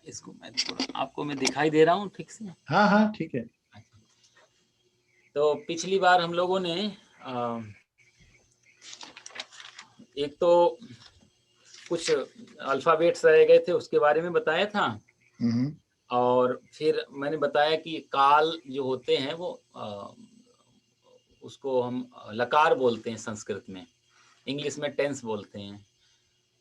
इसको मैं थोड़ा आपको मैं दिखाई दे रहा हूँ ठीक से? हाँ हाँ ठीक है। तो पिछली बार हम लोगों ने एक तो कुछ अल्फ़ाबेट्स रह गए थे उसके बारे में बताया था, और फिर मैंने बताया कि काल जो होते हैं वो उसको हम लकार बोलते हैं संस्कृत में, इंग्लिश में टेंस बोलते हैं।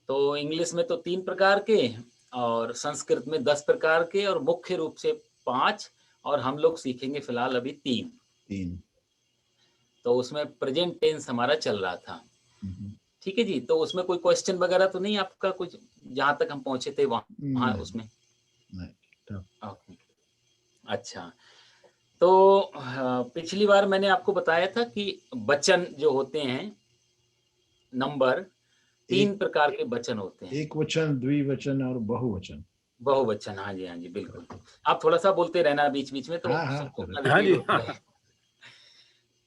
तो इंग्लिश में तो 3 प्रकार के और संस्कृत में 10 प्रकार के, और मुख्य रूप से 5, और हम लोग सीखेंगे फिलहाल अभी 3। तो उसमें प्रेजेंट टेंस हमारा चल रहा था। ठीक है जी, तो उसमें कोई क्वेश्चन वगैरह तो नहीं आपका, कुछ जहाँ तक हम पहुंचे थे वहाँ उसमें? ओके, अच्छा। तो पिछली बार मैंने आपको बताया था कि वचन जो होते हैं, नंबर 3 प्रकार के वचन होते हैं। एक वचन, द्विवचन और बहुवचन। बहुवचन, हाँ जी, हाँ जी, बिल्कुल। आप थोड़ा सा बोलते रहना बीच बीच में, तो हाँ, हाँ, सबको अपना हाँ रिपीट जी, होता है।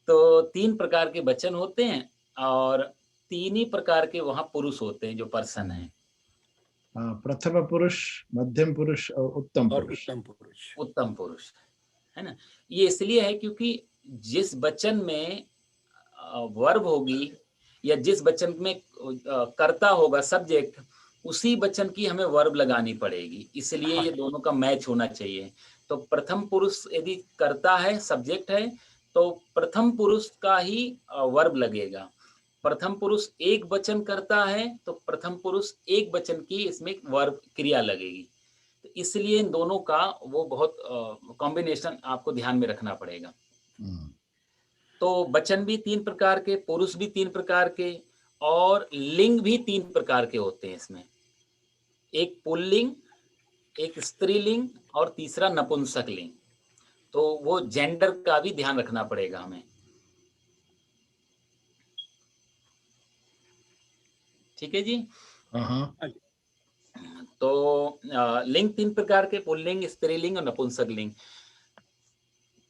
तो 3 प्रकार के वचन होते हैं, और 3 ही प्रकार के वहाँ पुरुष होते हैं जो पर्सन हैं। हाँ, प्रथम पुरुष, मध्यम पुरुष और उत्तम पुरुष। उत्तम पुरुष, है ना? ये इसलिए है क्योंकि जिस वचन में वर्ब होगी, या जिस वचन में कर्ता होगा, सब्जेक्ट, उसी वचन की हमें वर्ब लगानी पड़ेगी, इसलिए ये दोनों का मैच होना चाहिए। तो प्रथम पुरुष यदि कर्ता है, सब्जेक्ट है, तो प्रथम पुरुष का ही वर्ब लगेगा। प्रथम पुरुष एक वचन करता है तो प्रथम पुरुष एक वचन की इसमें वर्ब क्रिया लगेगी। तो इसलिए इन दोनों का वो बहुत कॉम्बिनेशन आपको ध्यान में रखना पड़ेगा। तो वचन भी 3 प्रकार के, पुरुष भी 3 प्रकार के, और लिंग भी 3 प्रकार के होते हैं इसमें। एक पुल्लिंग, एक स्त्रीलिंग, और तीसरा नपुंसक लिंग। तो वो जेंडर का भी ध्यान रखना पड़ेगा हमें। ठीक है जी। तो लिंग 3 प्रकार के, पुल्लिंग, स्त्रीलिंग और नपुंसक लिंग।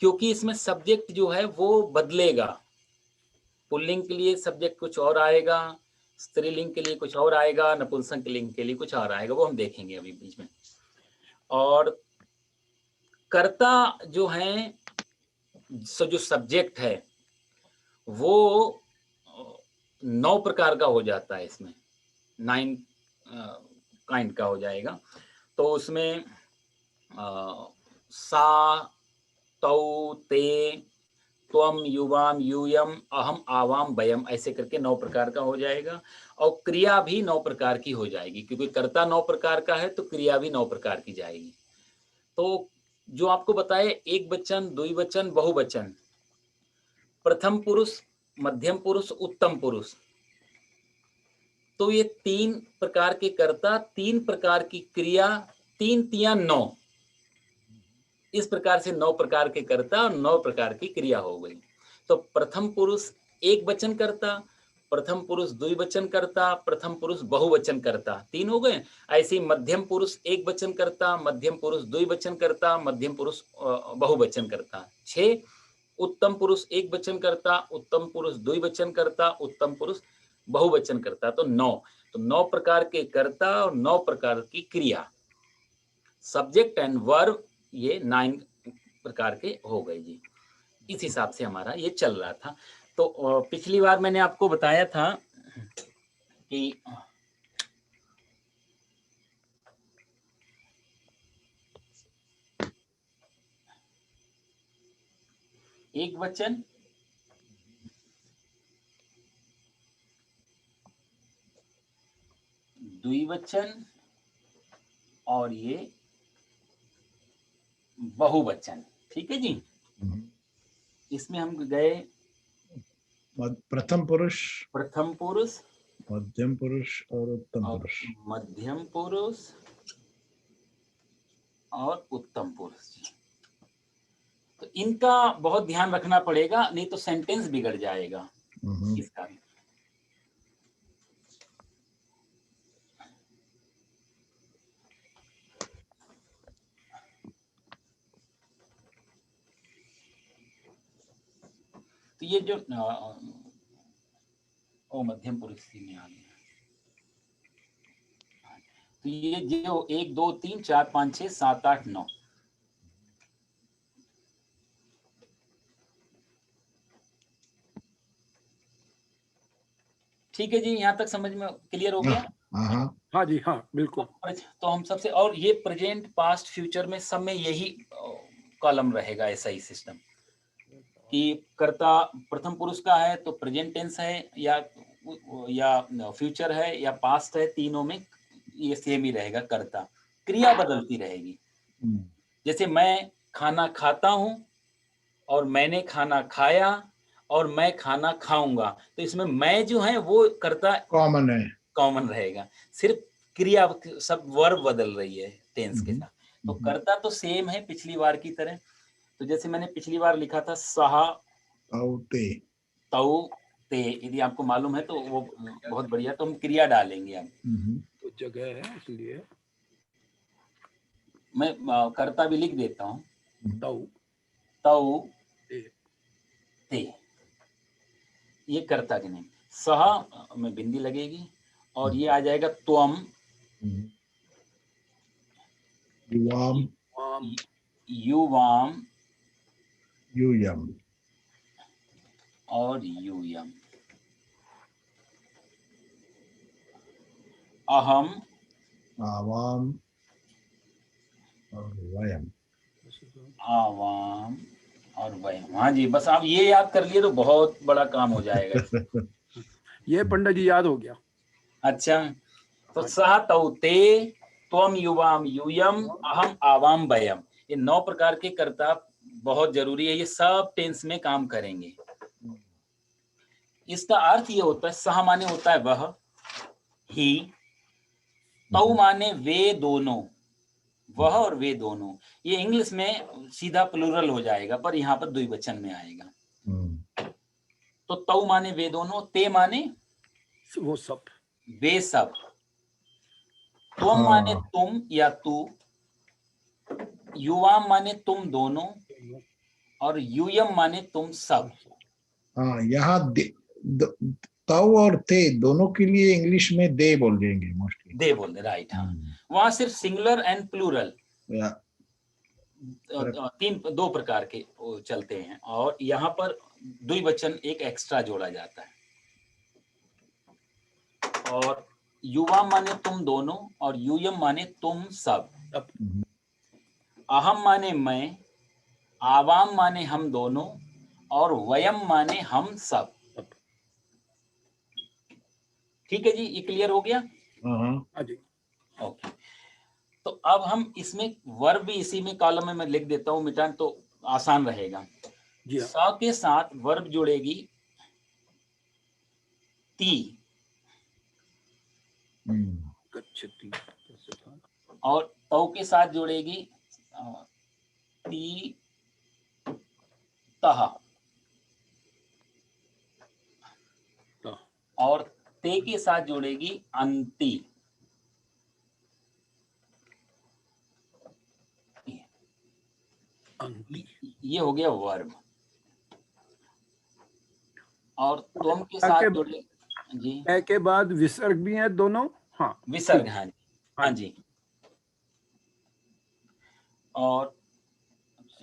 क्योंकि इसमें सब्जेक्ट जो है वो बदलेगा। पुल्लिंग के लिए सब्जेक्ट कुछ और आएगा, स्त्रीलिंग के लिए कुछ और आएगा, नपुंसक लिंग के लिए कुछ और आएगा, वो हम देखेंगे अभी बीच में। और कर्ता जो है, जो सब्जेक्ट है वो 9 प्रकार का हो जाता है इसमें, 9 काइंड का हो जाएगा। तो उसमें सा, तौ, ते, त्वम, युवाम, यूयम, अहम, आवाम, वयम, ऐसे करके 9 प्रकार का हो जाएगा। और क्रिया भी 9 प्रकार की हो जाएगी, क्योंकि कर्ता 9 प्रकार का है तो क्रिया भी 9 प्रकार की जाएगी। तो जो आपको बताए, एक वचन, द्विवचन, बहुवचन, प्रथम पुरुष, मध्यम पुरुष, उत्तम पुरुष, तो ये 3 प्रकार के कर्ता, 3 प्रकार की क्रिया, 3 तिया 9, इस प्रकार से 9 प्रकार के कर्ता और 9 प्रकार की क्रिया हो गई। तो प्रथम पुरुष एक वचन करता, प्रथम पुरुष द्विवचन करता, प्रथम पुरुष बहुवचन करता, 3 हो गए। ऐसे ही मध्यम पुरुष एक वचन करता, मध्यम पुरुष द्विवचन करता, मध्यम पुरुष बहुवचन करता, 6। उत्तम पुरुष एक वचन करता, उत्तम पुरुष द्विवचन करता, उत्तम पुरुष बहुवचन करता, तो 9। तो 9 प्रकार के कर्ता और 9 प्रकार की क्रिया, सब्जेक्ट एंड वर्ब, ये 9 प्रकार के हो गए जी। इस हिसाब से हमारा ये चल रहा था। तो पिछली बार मैंने आपको बताया था कि एक वचन, द्विवचन, और ये बहुवचन। ठीक है जी। इसमें हम गए प्रथम पुरुष, प्रथम पुरुष, मध्यम पुरुष और उत्तम पुरुष। मध्यम पुरुष और उत्तम पुरुष जी। तो इनका बहुत ध्यान रखना पड़ेगा, नहीं तो सेंटेंस बिगड़ जाएगा इसका भी। तो ये जो मध्यम पुरुष में आ गया। तो ये जो 1 2 3 4 5 6 7 8 9, ठीक है जी, यहाँ तक समझ में क्लियर हो गया? हाँ हाँ हाँ जी, हाँ बिल्कुल। तो हम सबसे, और ये प्रेजेंट पास्ट फ्यूचर में सब में यही कॉलम रहेगा, ऐसा ही सिस्टम कि कर्ता प्रथम पुरुष का है तो प्रेजेंट टेंस है या फ्यूचर है या पास्ट है, तीनों में ये सेम ही रहेगा, कर्ता। क्रिया बदलती रहेगी। जैसे मैं खाना खाता हूं और मैंने खाना खाया और मैं खाना खाऊंगा, तो इसमें मैं जो है वो कर्ता कॉमन है, कॉमन रहेगा, सिर्फ क्रिया सब वर्ब बदल रही है टेंस के साथ। तो कर्ता तो सेम है पिछली बार की तरह। तो जैसे मैंने पिछली बार लिखा था सहा तौ ते, यदि आपको मालूम है तो वो बहुत बढ़िया। तो हम क्रिया डालेंगे अब, तो जगह है इसलिए मैं कर्ता भी लिख देता हूँ, तौ तौ ते, ते, ये कर्ता के नेम। सहा में बिंदी लगेगी और ये आ जाएगा त्वम युवाम युवाम यूयम और यूयम। अहम आवाम और वयम। आवाम और वयम। हाँ जी, बस आप ये याद कर लिए तो बहुत बड़ा काम हो जाएगा। ये पंडित जी याद हो गया। अच्छा, तो सह तौ ते त्वम युवाम यूयम अहम आवाम वयम, ये 9 प्रकार के कर्ता बहुत जरूरी है, ये सब टेंस में काम करेंगे। इसका अर्थ ये होता है, सह माने होता है वह, ही, तौ माने वे दोनों, वह और वे दोनों। ये इंग्लिश में सीधा प्लूरल हो जाएगा, पर यहाँ पर द्विवचन में आएगा। तो तौ माने वे दोनों, ते माने वो सब, वे सब, त्वम माने तुम या तू, युवाम माने तुम दोनों, और यूयम माने तुम सब। हाँ, यहाँ तौ और ते दोनों के लिए इंग्लिश में दे बोल देंगे मोस्टली, दे बोल दे, राइट। हाँ, वहां सिर्फ सिंगुलर एंड प्लूरल दो प्रकार के चलते हैं, और यहाँ पर द्विवचन एक एक्स्ट्रा जोड़ा जाता है। और युवा माने तुम दोनों और यूयम माने तुम सब। अहम माने मैं, आवाम माने हम दोनों, और वयम माने हम सब। ठीक है जी, ये क्लियर हो गया? हाँ जी। ओके, तो अब हम इसमें वर्ब भी इसी में कॉलम में मैं लिख देता हूँ, मिटान तो आसान रहेगा। जी हाँ। सा के साथ वर्ब जुड़ेगी ती, और तौ के साथ जुड़ेगी ती तह, और ते के साथ जुड़ेगी अंति। ये हो गया वर्ब। और तुम के साथ जुड़े जी, ए के बाद विसर्ग भी है दोनों। हाँ, विसर्ग। हाँ जी, हाँ जी। और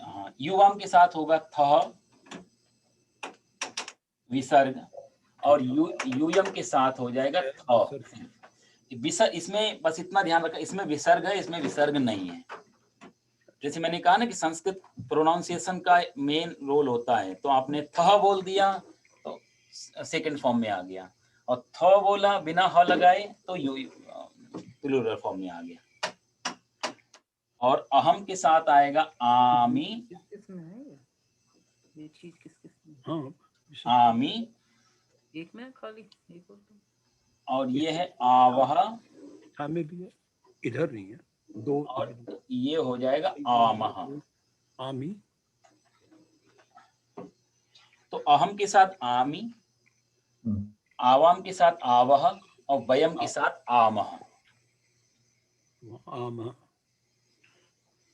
हाँ, युवाम के साथ होगा थ विसर्ग, और यूयम के साथ हो जाएगा थ विसर्ग। इसमें बस इतना ध्यान रखा, इसमें विसर्ग है, इसमें विसर्ग नहीं है। जैसे मैंने कहा ना कि संस्कृत प्रोनाउंसिएशन का मेन रोल होता है, तो आपने थ बोल दिया तो सेकंड फॉर्म में आ गया, और थ बोला बिना ह लगाए तो प्लूरल फॉर्म में आ गया। और अहम के साथ आएगा आमी, किसमें है ये चीज, किस में? हाँ, आमी, एक में खाली एक और ये है आवह, हमें भी है, इधर नहीं है, दो। और ये हो जाएगा आमह। आमी, तो अहम के साथ आमी, आवाम के साथ आवह, और वयम के साथ आमह। आम।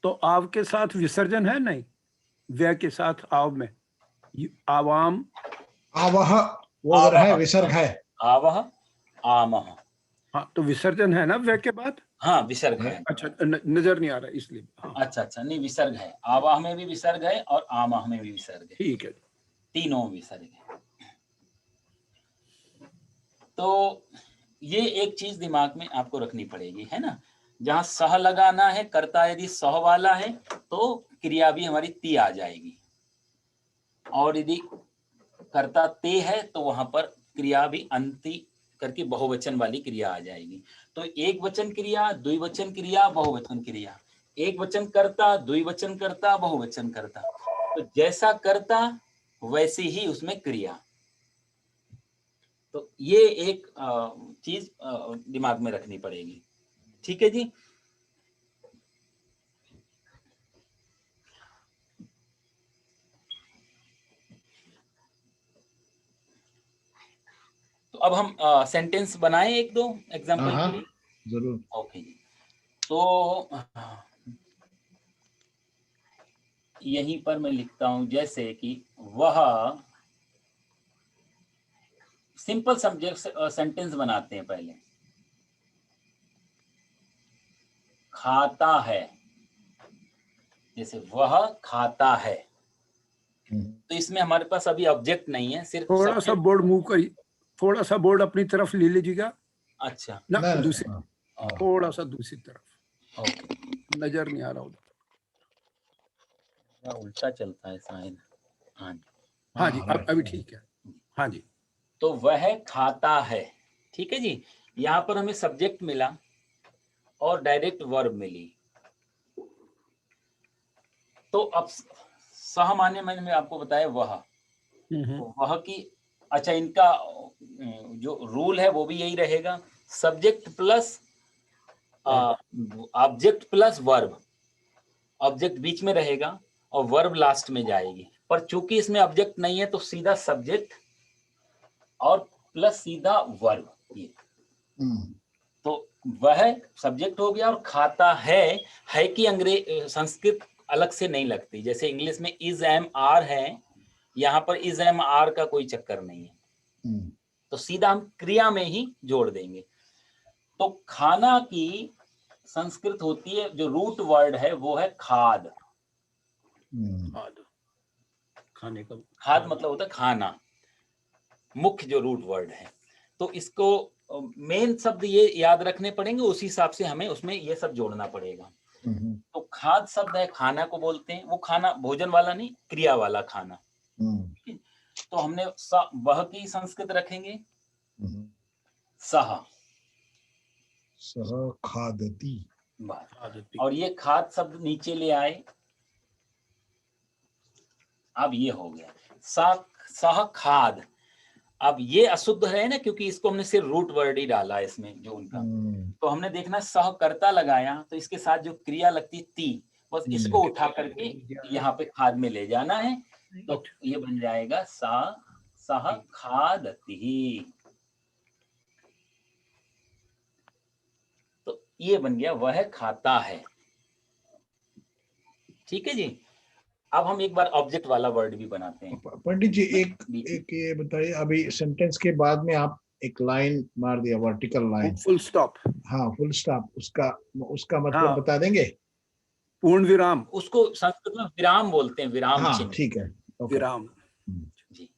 तो आव के साथ विसर्जन है नहीं, व्यय के साथ आव में आवाम, आवह वो है, विसर्ग है। आवह आमह। हाँ, तो विसर्जन है ना व्यय के बाद। हाँ विसर्ग है। अच्छा, नजर नहीं आ रहा इसलिए। हाँ, अच्छा, नहीं विसर्ग है, आवाह में भी विसर्ग है और आमाह में भी विसर्ग है, ठीक है। तीनों में विसर्ग है। तो ये एक चीज दिमाग में आपको रखनी पड़ेगी, है ना। जहां सह लगाना है, कर्ता यदि सह वाला है तो क्रिया भी हमारी ती आ जाएगी, और यदि कर्ता ते है तो वहां पर क्रिया भी अंति करके बहुवचन वाली क्रिया आ जाएगी। तो एक वचन क्रिया, द्विवचन क्रिया, बहुवचन क्रिया, एक वचन कर्ता, द्विवचन कर्ता, बहुवचन कर्ता। तो जैसा कर्ता वैसे ही उसमें क्रिया। तो ये एक चीज दिमाग में रखनी पड़ेगी, ठीक है जी। तो अब हम सेंटेंस बनाएं एक दो एग्जांपल हाँ के लिए। जरूर। ओके जी। तो यहीं पर मैं लिखता हूं, जैसे कि वह, सिंपल सब्जेक्ट सेंटेंस बनाते हैं पहले। खाता है, जैसे वह खाता है, तो इसमें हमारे पास अभी ऑब्जेक्ट नहीं है, सिर्फ थोड़ा सा सब्जेक्ट। बोर्ड मूव करिए, थोड़ा सा बोर्ड अपनी तरफ ले लीजिएगा अच्छा, ना, नहीं, दूसरी, हाँ, थोड़ा सा दूसरी तरफ, ओके, नजर नहीं आ रहा उधर। उल्टा चलता है शायद। हाँ जी। हाँ जी, right, अभी right. ठीक है। हाँ जी, तो वह खाता है, ठीक है जी। यहाँ पर हमें सब्जेक्ट मिला और डायरेक्ट वर्ब मिली। तो अब सह माने मैंने आपको बताया वह, तो वह की, अच्छा इनका जो रूल है वो भी यही रहेगा, subject plus object plus verb. Object बीच में रहेगा और वर्ब लास्ट में जाएगी, पर चूंकि इसमें ऑब्जेक्ट नहीं है तो सीधा सब्जेक्ट और प्लस सीधा वर्ब। ये तो वह सब्जेक्ट हो गया, और खाता है कि अंग्रेज संस्कृत अलग से नहीं लगती, जैसे इंग्लिश में इज एम आर है, यहाँ पर इज एम आर का कोई चक्कर नहीं है, तो सीधा हम क्रिया में ही जोड़ देंगे। तो खाना की संस्कृत होती है, जो रूट वर्ड है वो है खाद। खाद, खाने का खाद मतलब होता है खाना, मुख्य जो रूट वर्ड है। तो इसको मेन शब्द ये याद रखने पड़ेंगे, उसी हिसाब से हमें उसमें ये सब जोड़ना पड़ेगा। तो खाद शब्द है, खाना को बोलते हैं, वो खाना भोजन वाला नहीं, क्रिया वाला खाना। तो हमने वह की संस्कृत रखेंगे सह, सह खादती। आदती। और ये खाद शब्द नीचे ले आए, अब ये हो गया सह खाद। अब ये अशुद्ध है ना, क्योंकि इसको हमने सिर्फ रूट वर्ड ही डाला है इसमें जो उनका। तो हमने देखना सहकर्ता लगाया, तो इसके साथ जो क्रिया लगती ती, बस इसको उठा करके यहाँ पे खाद में ले जाना है, तो ये बन जाएगा सह खादती। तो ये बन गया वह खाता है, ठीक है जी। अब हम एक बार ऑब्जेक्ट वाला वर्ड भी बनाते हैं। पंडित जी एक ये बताइए, अभी सेंटेंस के बाद में आप एक लाइन मार दिया, वर्टिकल लाइन, फुल स्टॉप, हाँ फुल स्टॉप, उसका मतलब हाँ, बता देंगे? पूर्ण विराम, उसको संस्कृत में विराम बोलते हैं, विराम हाँ चिन्ह। ठीक है, ओके विराम। जी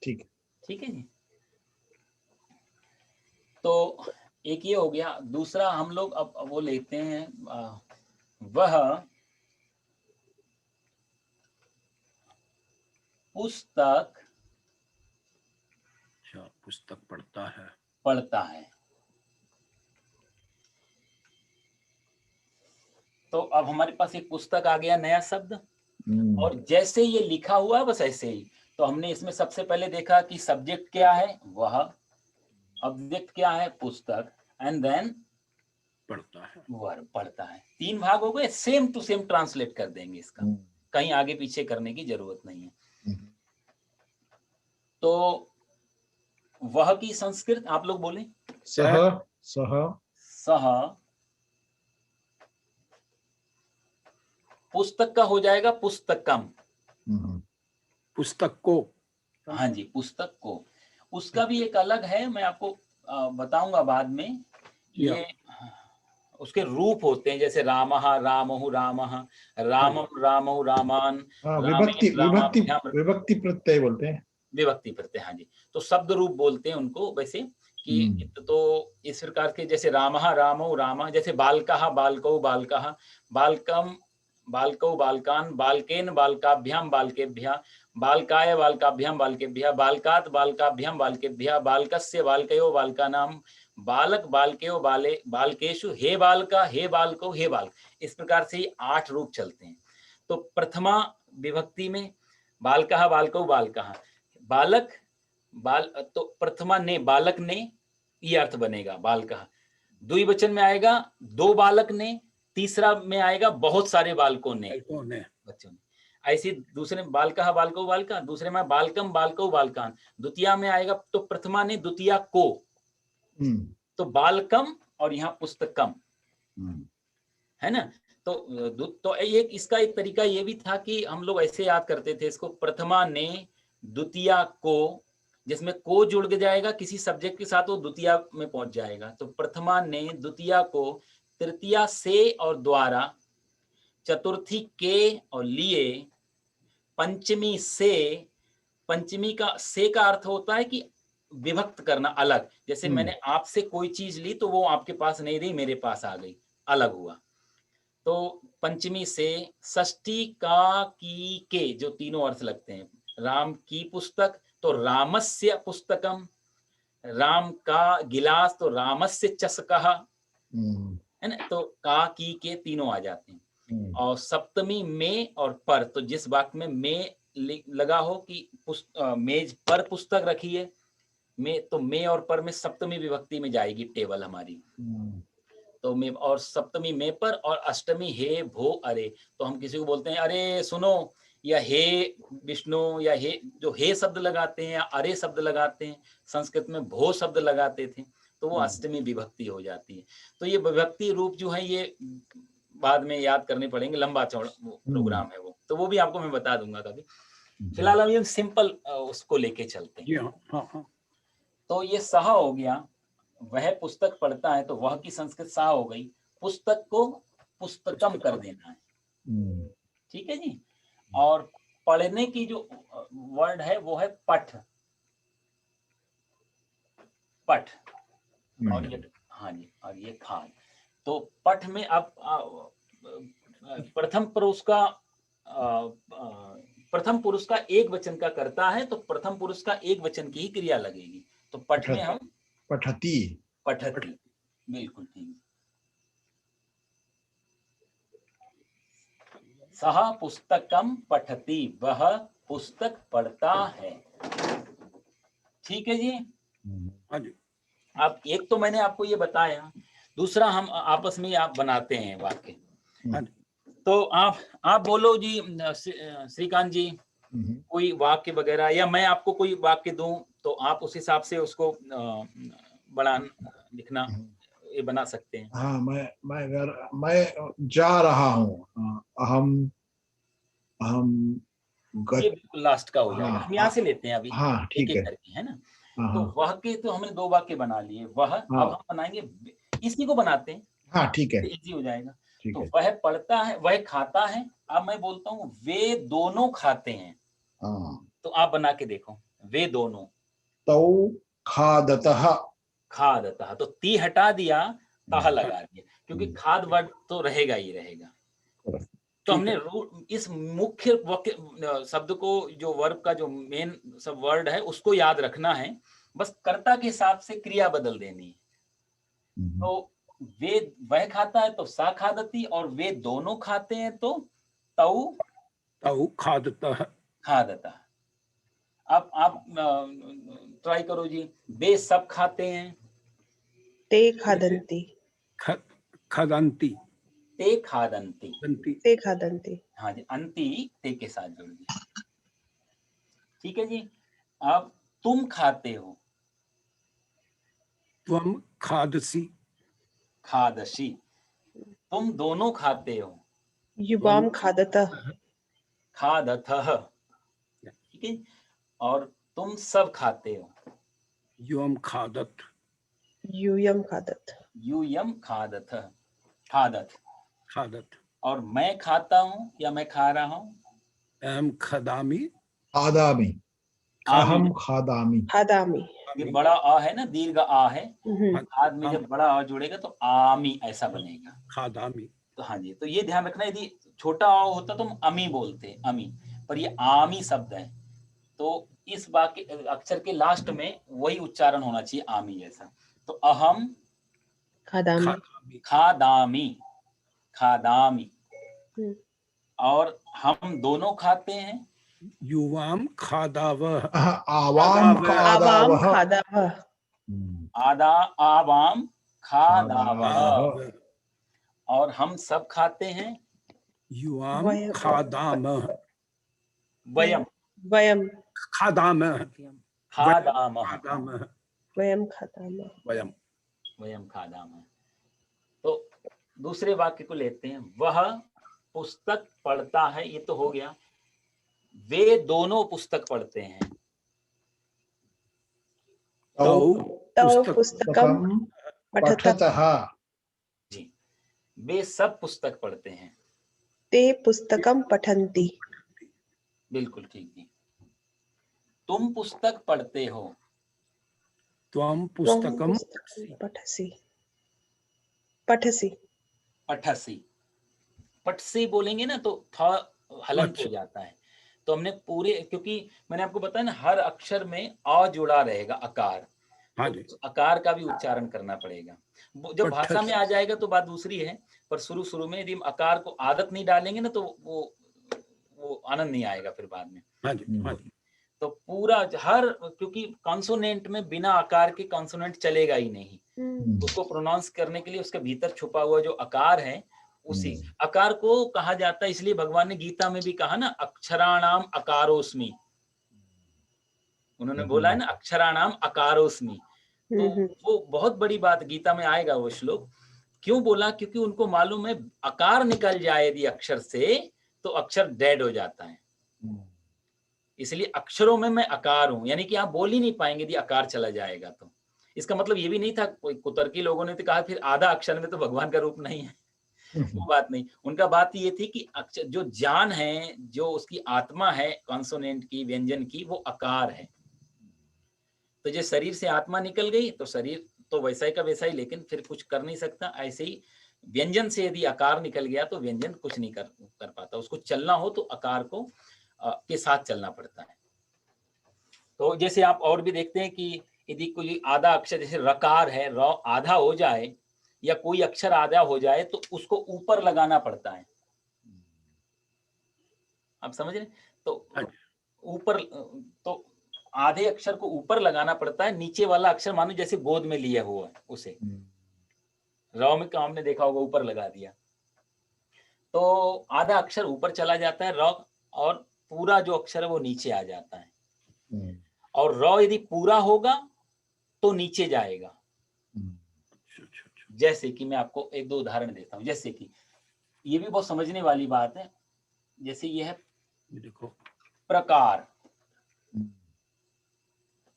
ठीक है। ठीक है जी। तो एक ये हो गया, दूसरा हम लोग अब वो लेते हैं, वह पुस्तक पुस्तक पढ़ता है, पढ़ता है। तो अब हमारे पास एक पुस्तक आ गया, नया शब्द, और जैसे ये लिखा हुआ है बस ऐसे ही। तो हमने इसमें सबसे पहले देखा कि सब्जेक्ट क्या है वह, ऑब्जेक्ट क्या है पुस्तक, एंड देन पढ़ता है, वर्ब पढ़ता है। तीन भाग हो गए, सेम टू सेम ट्रांसलेट कर देंगे इसका, कहीं आगे पीछे करने की जरूरत नहीं है। तो वह की संस्कृत आप लोग बोले, सह सह सह, पुस्तक का हो जाएगा पुस्तकम, पुस्तक को, हाँ जी पुस्तक को। उसका भी एक अलग है, मैं आपको बताऊंगा बाद में। ये उसके रूप होते हैं, जैसे रामः रामहु रामः, रामम रामहु रामान, हाँ, रामेण रामाभ्याम, विभक्ति प्रत्यय बोलते हैं। विभक्ति प्रत्यय, हाँ जी। तो शब्द रूप बोलते हैं उनको वैसे कि तो इस प्रकार के जैसे रामः रामौ रामः, जैसे बालकः बालकौ बालकः, बालकम बालकौ बालकान, बालकेन बालकाभ्याम बालकेभ्यः, बालकाय बालकाभ्याम बालकेभ्यः, बालकात् बालकाभ्याम बालकेभ्यः, बालकस्य बालकयो बालकानां, बालक बालकयो बाले बालकेषु, हे बालका हे बालको हे बालक। इस प्रकार से ही 8 रूप चलते हैं। तो प्रथमा विभक्ति में बालकः बालकौ बालकः, बालक बाल, तो प्रथमा ने बालक ने, ये अर्थ बनेगा बालकः। द्विवचन में आएगा 2 बालक ने, तीसरा में आएगा बहुत सारे बालकों ने, बच्चों ने। ऐसे दूसरे में बालकः बालकौ बालका, दूसरे में बालकम बालकौ बालकान, द्वितीया में आएगा तो प्रथमा ने द्वितीया को, तो बालकम और यहाँ पुस्तकम, है ना। तो एक इसका एक तरीका ये भी था कि हम लोग ऐसे याद करते थे इसको, प्रथमा ने द्वितीया को, जिसमें को जुड़ जाएगा किसी सब्जेक्ट के साथ, वो द्वितीया में पहुंच जाएगा। तो प्रथमा ने द्वितीया को, तृतीया से और द्वारा, चतुर्थी के और लिए, पंचमी से, पंचमी का से का अर्थ होता है कि विभक्त करना, अलग। जैसे मैंने आपसे कोई चीज ली तो वो आपके पास नहीं रही, मेरे पास आ गई, अलग हुआ। तो पंचमी से, षष्ठी का की के, जो तीनों अर्थ लगते हैं। राम की पुस्तक तो रामस्य पुस्तकम, राम का गिलास तो रामस्य चषकः, है ना। तो का की के तीनों आ जाते हैं। और सप्तमी में और पर, तो जिस वाक्य में में लगा हो कि मेज पर पुस्तक रखी है, में, तो में और पर में सप्तमी विभक्ति में जाएगी टेबल हमारी। तो में और सप्तमी में पर, और अष्टमी हे भो अरे। तो हम किसी को बोलते हैं अरे सुनो, या हे विष्णु, या हे, जो हे शब्द लगाते हैं या अरे शब्द लगाते हैं, संस्कृत में भो शब्द लगाते थे, तो वो अष्टमी विभक्ति हो जाती है। तो ये विभक्ति रूप जो है ये बाद में याद करने पड़ेंगे, लंबा चौड़ा प्रोग्राम है वो, तो वो भी आपको मैं बता दूंगा कभी। फिलहाल हम ये सिंपल उसको लेके चलते हैं। तो ये सहा हो गया, वह पुस्तक पढ़ता है, तो वह की संस्कृत सहा हो गई। पुस्तक को पुस्तकम कर देना है, ठीक है जी। और पढ़ने की जो वर्ड है वो है पठ, पठ, और ये, हाँ जी, और ये खान। तो पठ में अब प्रथम पुरुष का एक वचन का करता है, तो प्रथम पुरुष का एक वचन की ही क्रिया लगेगी। तो पठ में हम पठती, पठती, बिल्कुल ठीक। सह पुस्तकम पठती, वह पुस्तक पढ़ता है, ठीक है जी। हाँ जी। अब एक तो मैंने आपको ये बताया, दूसरा हम आपस में आप बनाते हैं वाक्य। तो आप बोलो जी श्रीकांत जी, कोई वाक्य वगैरह, या मैं आपको कोई वाक्य दूं तो आप उस हिसाब से उसको बड़ा लिखना ये बना सकते हैं। हाँ, मैं जा रहा हूँ, हम ये बिल्कुल लास्ट का हो जाएगा। हम यहाँ से लेते हैं अभी, हाँ, ठीक है, करके, है ना। तो वह के तो हमने 2 वाक्य बना लिए, वह अब हम बनाएंगे, इसी को बनाते हैं। हाँ, ठीक है, इजी हो जाएगा। तो है। वह पढ़ता है, वह खाता है। अब मैं बोलता हूँ वे दोनों खाते हैं, तो आप बना के देखो, वे दोनों। तौ खादतः, खादतः, तो ती हटा दिया, ताह लगा दिया, क्योंकि खाद वर्ड तो रहेगा ही रहेगा। तो हमने इस मुख्य शब्द को, जो वर्ब का जो मेन सब वर्ड है, उसको याद रखना है, बस कर्ता के हिसाब से क्रिया बदल देनी है। तो वे, वह खाता है तो सा खादती, और वे दोनों खाते हैं तो तौ खादतः, खादतः। अब आप ट्राई करो जी, वे सब खाते हैं, ते खादन्ति, खादन्ति, ते खादन्ति, ते खादन्ति। हाँ जी, अंति ते के साथ जोड़ दिया, ठीक है जी। अब तुम खाते हो, त्वम खादसि, खादसी। तुम दोनों खाते हो, युवाम खादतः, खादतः, ठीक है। और तुम सब खाते हो, युवम खादत, यूयम खादत, यूयम खादतः। खादत। खादत। और मैं खाता हूँ या मैं खा रहा हूँ, अहम खदामी। खादामी, आमी। अहम खादामी। खादामी। ये बड़ा आ है ना, दीर्घ आ है, हम्म, खाद में जब बड़ा आ जुड़ेगा तो आमी ऐसा बनेगा। खादामी। तो हाँ जी, तो ये ध्यान रखना, यदि छोटा आ होता तो हम अमी बोलते, अमी, पर ये आमी शब्द है, तो इस वाक्य अक्षर के लास्ट में वही उच्चारण होना चाहिए, आमी जैसा। तो अहम खादामी। खादामी। खादामी, खादामी। हम्म, और हम दोनों खाते हैं, युवाम खादावह। आवाम आवाम खादावह। खादावह। आदा आवाम खादावह। खादावह। और हम सब खाते हैं, युवाम वयम। खादामह। वयम वयम। खादामह। खादामः। खादामह। वयम खादामः। वयम। वयम खादामः। तो दूसरे वाक्य को लेते हैं, वह पुस्तक पढ़ता है, ये तो हो गया। वे दोनों पुस्तक पढ़ते हैं, तौ तौ पुस्तक पुस्तकम पठतः। पठतः। जी। वे सब पुस्तक पढ़ते हैं, ते पुस्तकम पठन्ति। बिल्कुल ठीक जी। तुम पुस्तक पढ़ते हो, त्वं त्वं पुस्तकम पुस्तकं पठसि। पठसि। पठसी। पठसी बोलेंगे ना तो था हलंत हो अच्छा। जाता है। तो हमने पूरे, क्योंकि मैंने आपको बताया ना, हर अक्षर में अ जुड़ा रहेगा, अकार, हाँ तो जी। उस अकार का भी उच्चारण करना पड़ेगा। जब भाषा में आ जाएगा तो बात दूसरी है, पर शुरू में यदि हम अकार को आदत नहीं डालेंगे ना तो वो आनंद नहीं आएगा फिर बाद में। हाँ जी। हाँ जी। तो पूरा हर, क्योंकि कॉन्सोनेंट में बिना आकार के कॉन्सोनेंट चलेगा ही नहीं, उसको प्रोनाउंस करने के लिए उसके भीतर छुपा हुआ जो आकार है, उसी आकार को कहा जाता है। इसलिए भगवान ने गीता में भी कहा ना, अक्षराणाम अकारोस्मि, उन्होंने बोला है ना, अक्षराणाम अकारोस्मि। तो वो बहुत बड़ी बात, गीता में आएगा वो श्लोक। क्यों बोला? क्योंकि उनको मालूम है आकार निकल जाए यदि अक्षर से तो अक्षर डेड हो जाता है, इसलिए अक्षरों में मैं आकार हूं, यानी कि आप बोल ही नहीं पाएंगे यदि आकार चला जाएगा तो। इसका मतलब ये भी नहीं था, कोई कुतर्की लोगों ने तो कहा फिर आधा अक्षर में तो भगवान का रूप नहीं है, वो बात नहीं। उनका बात ये थी कि अक्षर जो जान है, जो उसकी आत्मा है कॉन्सोनेंट की, व्यंजन की, वो आकार है। तो जो शरीर से आत्मा निकल गई तो शरीर तो वैसा ही का वैसा ही, लेकिन फिर कुछ कर नहीं सकता। ऐसे ही व्यंजन से यदि आकार निकल गया तो व्यंजन कुछ नहीं कर पाता, उसको चलना हो तो आकार को के साथ चलना पड़ता है। तो जैसे आप और भी देखते हैं कि यदि कोई आधा अक्षर, जैसे रकार है, र आधा हो जाए या कोई अक्षर आधा हो जाए तो उसको ऊपर लगाना पड़ता है, आप समझ रहे? तो ऊपर, तो आधे अक्षर को ऊपर लगाना पड़ता है, नीचे वाला अक्षर मानो जैसे गोद में लिया हुआ है उसे, र में काम ने देखा होगा ऊपर लगा दिया तो आधा अक्षर ऊपर चला जाता है र, और पूरा जो अक्षर है वो नीचे आ जाता है। और र यदि पूरा होगा तो नीचे जाएगा। जैसे कि मैं आपको एक दो उदाहरण देता हूं, जैसे कि ये भी बहुत समझने वाली बात है, जैसे ये है देखो प्रकार।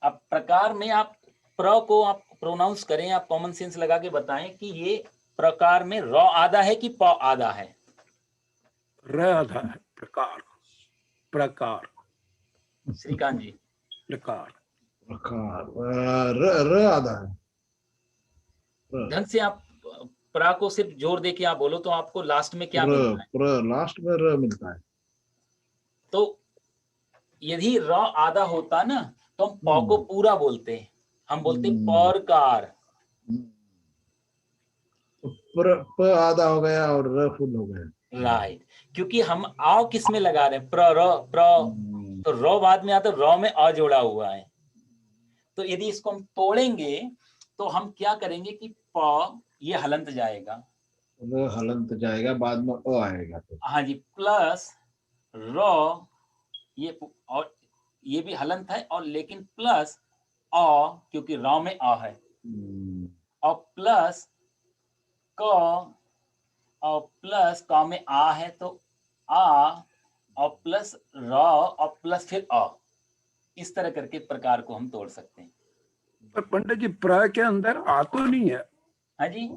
अब प्रकार में आप प्र को आप प्रोनाउंस करें, आप कॉमन सेंस लगा के बताएं कि ये प्रकार में र आधा है कि प आधा है? र आधा है। प्रकार। प्रकार। श्रीकांत जी। प्रकार। प्रकार। र आधा है। ढंग से आप प्रा को सिर्फ जोर दे के आप बोलो तो आपको लास्ट में क्या मिलता है? प्र लास्ट में र मिलता है। तो यदि र आधा होता ना तो हम प को पूरा बोलते हैं, हम बोलते परकार। प आधा हो गया और र फुल हो गया। राइट, क्योंकि हम आओ किस में लगा रहे हैं, प्र, तो र बाद में आता, र में अ जोड़ा हुआ है। तो यदि इसको हम तोड़ेंगे तो हम क्या करेंगे कि प ये हलंत जाएगा, र हलंत जाएगा, बाद में अ आएगा तो। हाँ जी, प्लस र, ये और ये भी हलंत है, और लेकिन प्लस अ, क्योंकि र में अ है, और प्लस क, और प्लस क में आ है तो आ, और प्लस र, और प्लस फिर अ। इस तरह करके प्रकार को हम तोड़ सकते हैं। पर पंडित जी प्र के अंदर आ तो नहीं है? हाँ जी,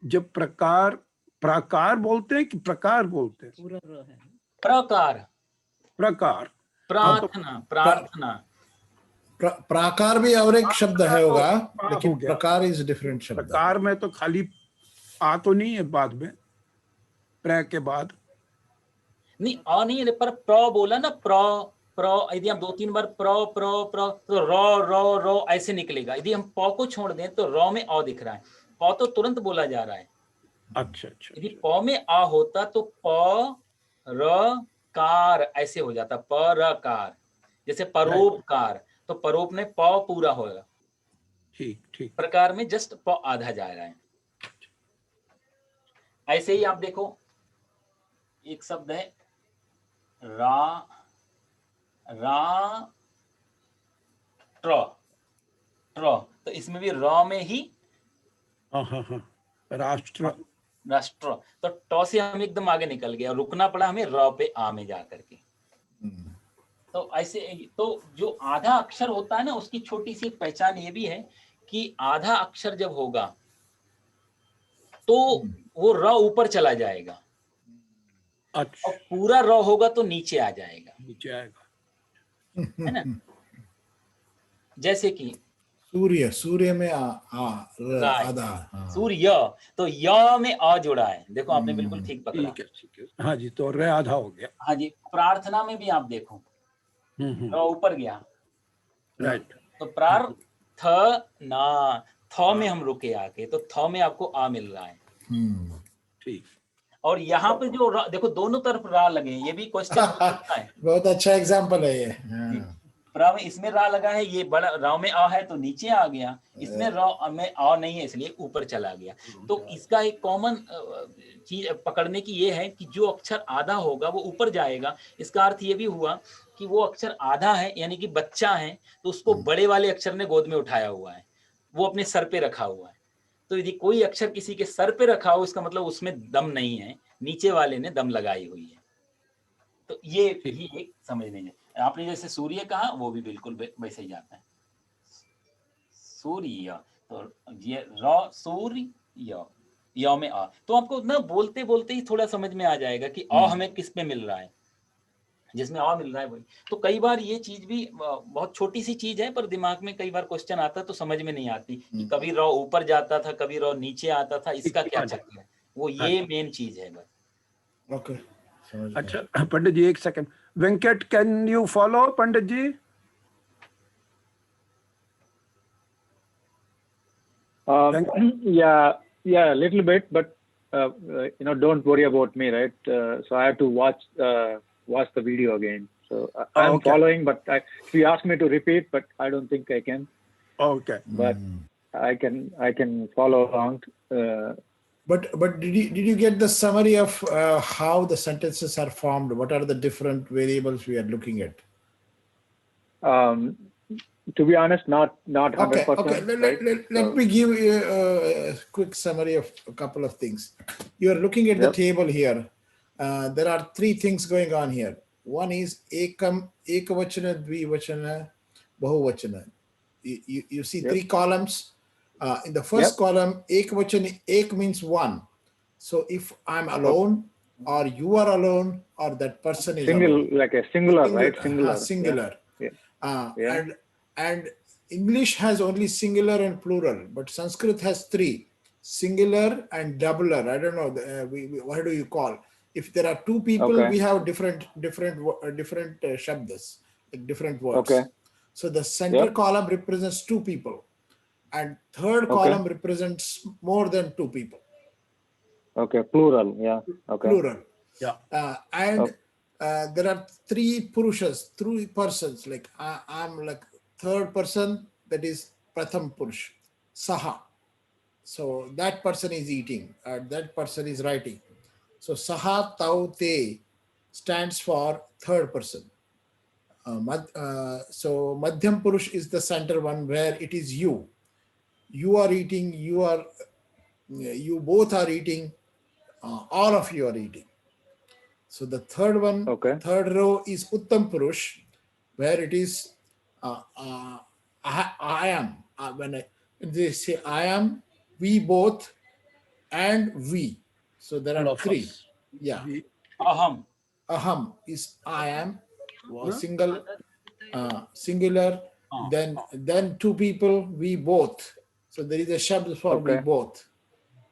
जब प्राकार बोलते हैं कि प्रकार बोलते हैं? पूरा र है। प्रकार, प्रकार। प्रार्थना, प्रार्थना। प्राकार भी और एक शब्द है होगा, हो लेकिन गया। प्रकार इज डिफरेंट शब्द। प्रकार में तो खाली आ तो नहीं है बाद में, प्र के बाद? नहीं आ नहीं है, पर प्र बोला ना, प्र प्र, यदि हम 2-3 बार प्र प्र प्र तो र ऐसे निकलेगा। यदि हम प को छोड़ दें तो र में अ दिख रहा है, प तो तुरंत बोला जा रहा है। अच्छा अच्छा। यदि प में आ होता तो प र कार ऐसे हो जाता, प र कार। जैसे परोपकार, तो परोप में प पूरा होगा, ठीक ठीक। प्रकार में जस्ट प आधा जा रहा है। ऐसे ही आप देखो, एक शब्द है रा ट्र, तो इसमें भी र में ही हाँ हाँ हाँ, राष्ट्र। राष्ट्र, तो ट से हम एकदम आगे निकल गए और रुकना पड़ा हमें र पे आ में जा करके। तो ऐसे, तो जो आधा अक्षर होता है ना, उसकी छोटी सी पहचान ये भी है कि आधा अक्षर जब होगा तो वो र ऊपर चला जाएगा, अच्छा, और पूरा र होगा तो नीचे आ जाएगा, नीचे आएगा। है ना। जैसे कि सूर्य, सूर्य में राय, आधा, हाँ। सूर्य, तो य में अ जुड़ा है, देखो आपने बिल्कुल ठीक पकड़ा। ठीक है। हाँ जी, तो रे आधा हो गया। हाँ जी, प्रार्थना में भी आप देखो र ऊपर गया, राइट। तो प्रार्थना, थ में हम रुके आके, तो थ में आपको आ मिल रहा है। ठीक। और यहाँ पे जो देखो दोनों तरफ रा लगे हैं, ये भी क्वेश्चन हो सकता है। बहुत अच्छा एग्जाम्पल है ये। जी, रा में, इसमें रा लगा है, ये बड़ा रा में आ है तो नीचे आ गया, इसमें रा में आ नहीं है इसलिए ऊपर चला गया। तो इसका एक कॉमन चीज पकड़ने की ये है कि जो अक्षर आधा होगा वो ऊपर जाएगा। इसका अर्थ ये भी हुआ कि वो अक्षर आधा है, यानी कि बच्चा है, तो उसको बड़े वाले अक्षर ने गोद में उठाया हुआ है, वो अपने सर पे रखा हुआ है। तो यदि कोई अक्षर किसी के सर पे रखा हो, इसका मतलब उसमें दम नहीं है, नीचे वाले ने दम लगाई हुई है। तो ये भी एक समझने में, आपने जैसे सूर्य कहा वो भी बिल्कुल वैसे ही जाता है, सूर्य, तो ये र सूर्य, य में आ, तो आपको ना बोलते बोलते ही थोड़ा समझ में आ जाएगा कि अ हमें किस पे मिल रहा है, जिसमें आ मिल रहा है वही। तो कई बार ये चीज भी बहुत छोटी सी चीज है, पर दिमाग में कई बार क्वेश्चन आता तो समझ में नहीं आती कि कभी र ऊपर जाता था, कभी र नीचे आता था, इसका क्या चक्कर है, वो ये मेन चीज है बस। ओके, अच्छा पंडित जी एक second, Venkat can you follow Pandit ji? Yeah, a little bit, but don't worry about me, right? So I have to watch the video again. So I'm okay. following, but if you ask me to repeat, but I don't think I can. Okay. But I can follow along. But did you get the summary of how the sentences are formed? What are the different variables we are looking at? To be honest, not 100%. Okay. Let me give you a quick summary of a couple of things. You are looking at the table here. There are three things going on here. One is ekavachana, dvivachana, bahuvachana. You see three columns. In the first column, ekavachana, ek means one. So if I'm alone, or you are alone, or that person is alone. Like a singular, right? Singular. Singular. Yeah. And English has only singular and plural, but Sanskrit has three: singular and doubler. I don't know. What do you call? If there are two people, we have different shabdas, like different words. Okay. So the center column represents two people, and third column represents more than two people. Okay, plural. Yeah. Okay. Plural. Yeah. And there are three purushas, three persons. Like I'm like third person, that is pratham purush, saha. So that person is eating, that person is writing. So saha tau te stands for third person. So madhyam purush is the center one, where it is you. You are eating. You both are eating. All of you are eating. So the third one, third row is Uttam Purush, where it is I am. When they say I am, we both, and we. So there All are of three. us. Yeah. We, aham, Aham is I am, Huh? single, singular. हाँ, Then two people, we both. So there is a shabd for we Okay. both.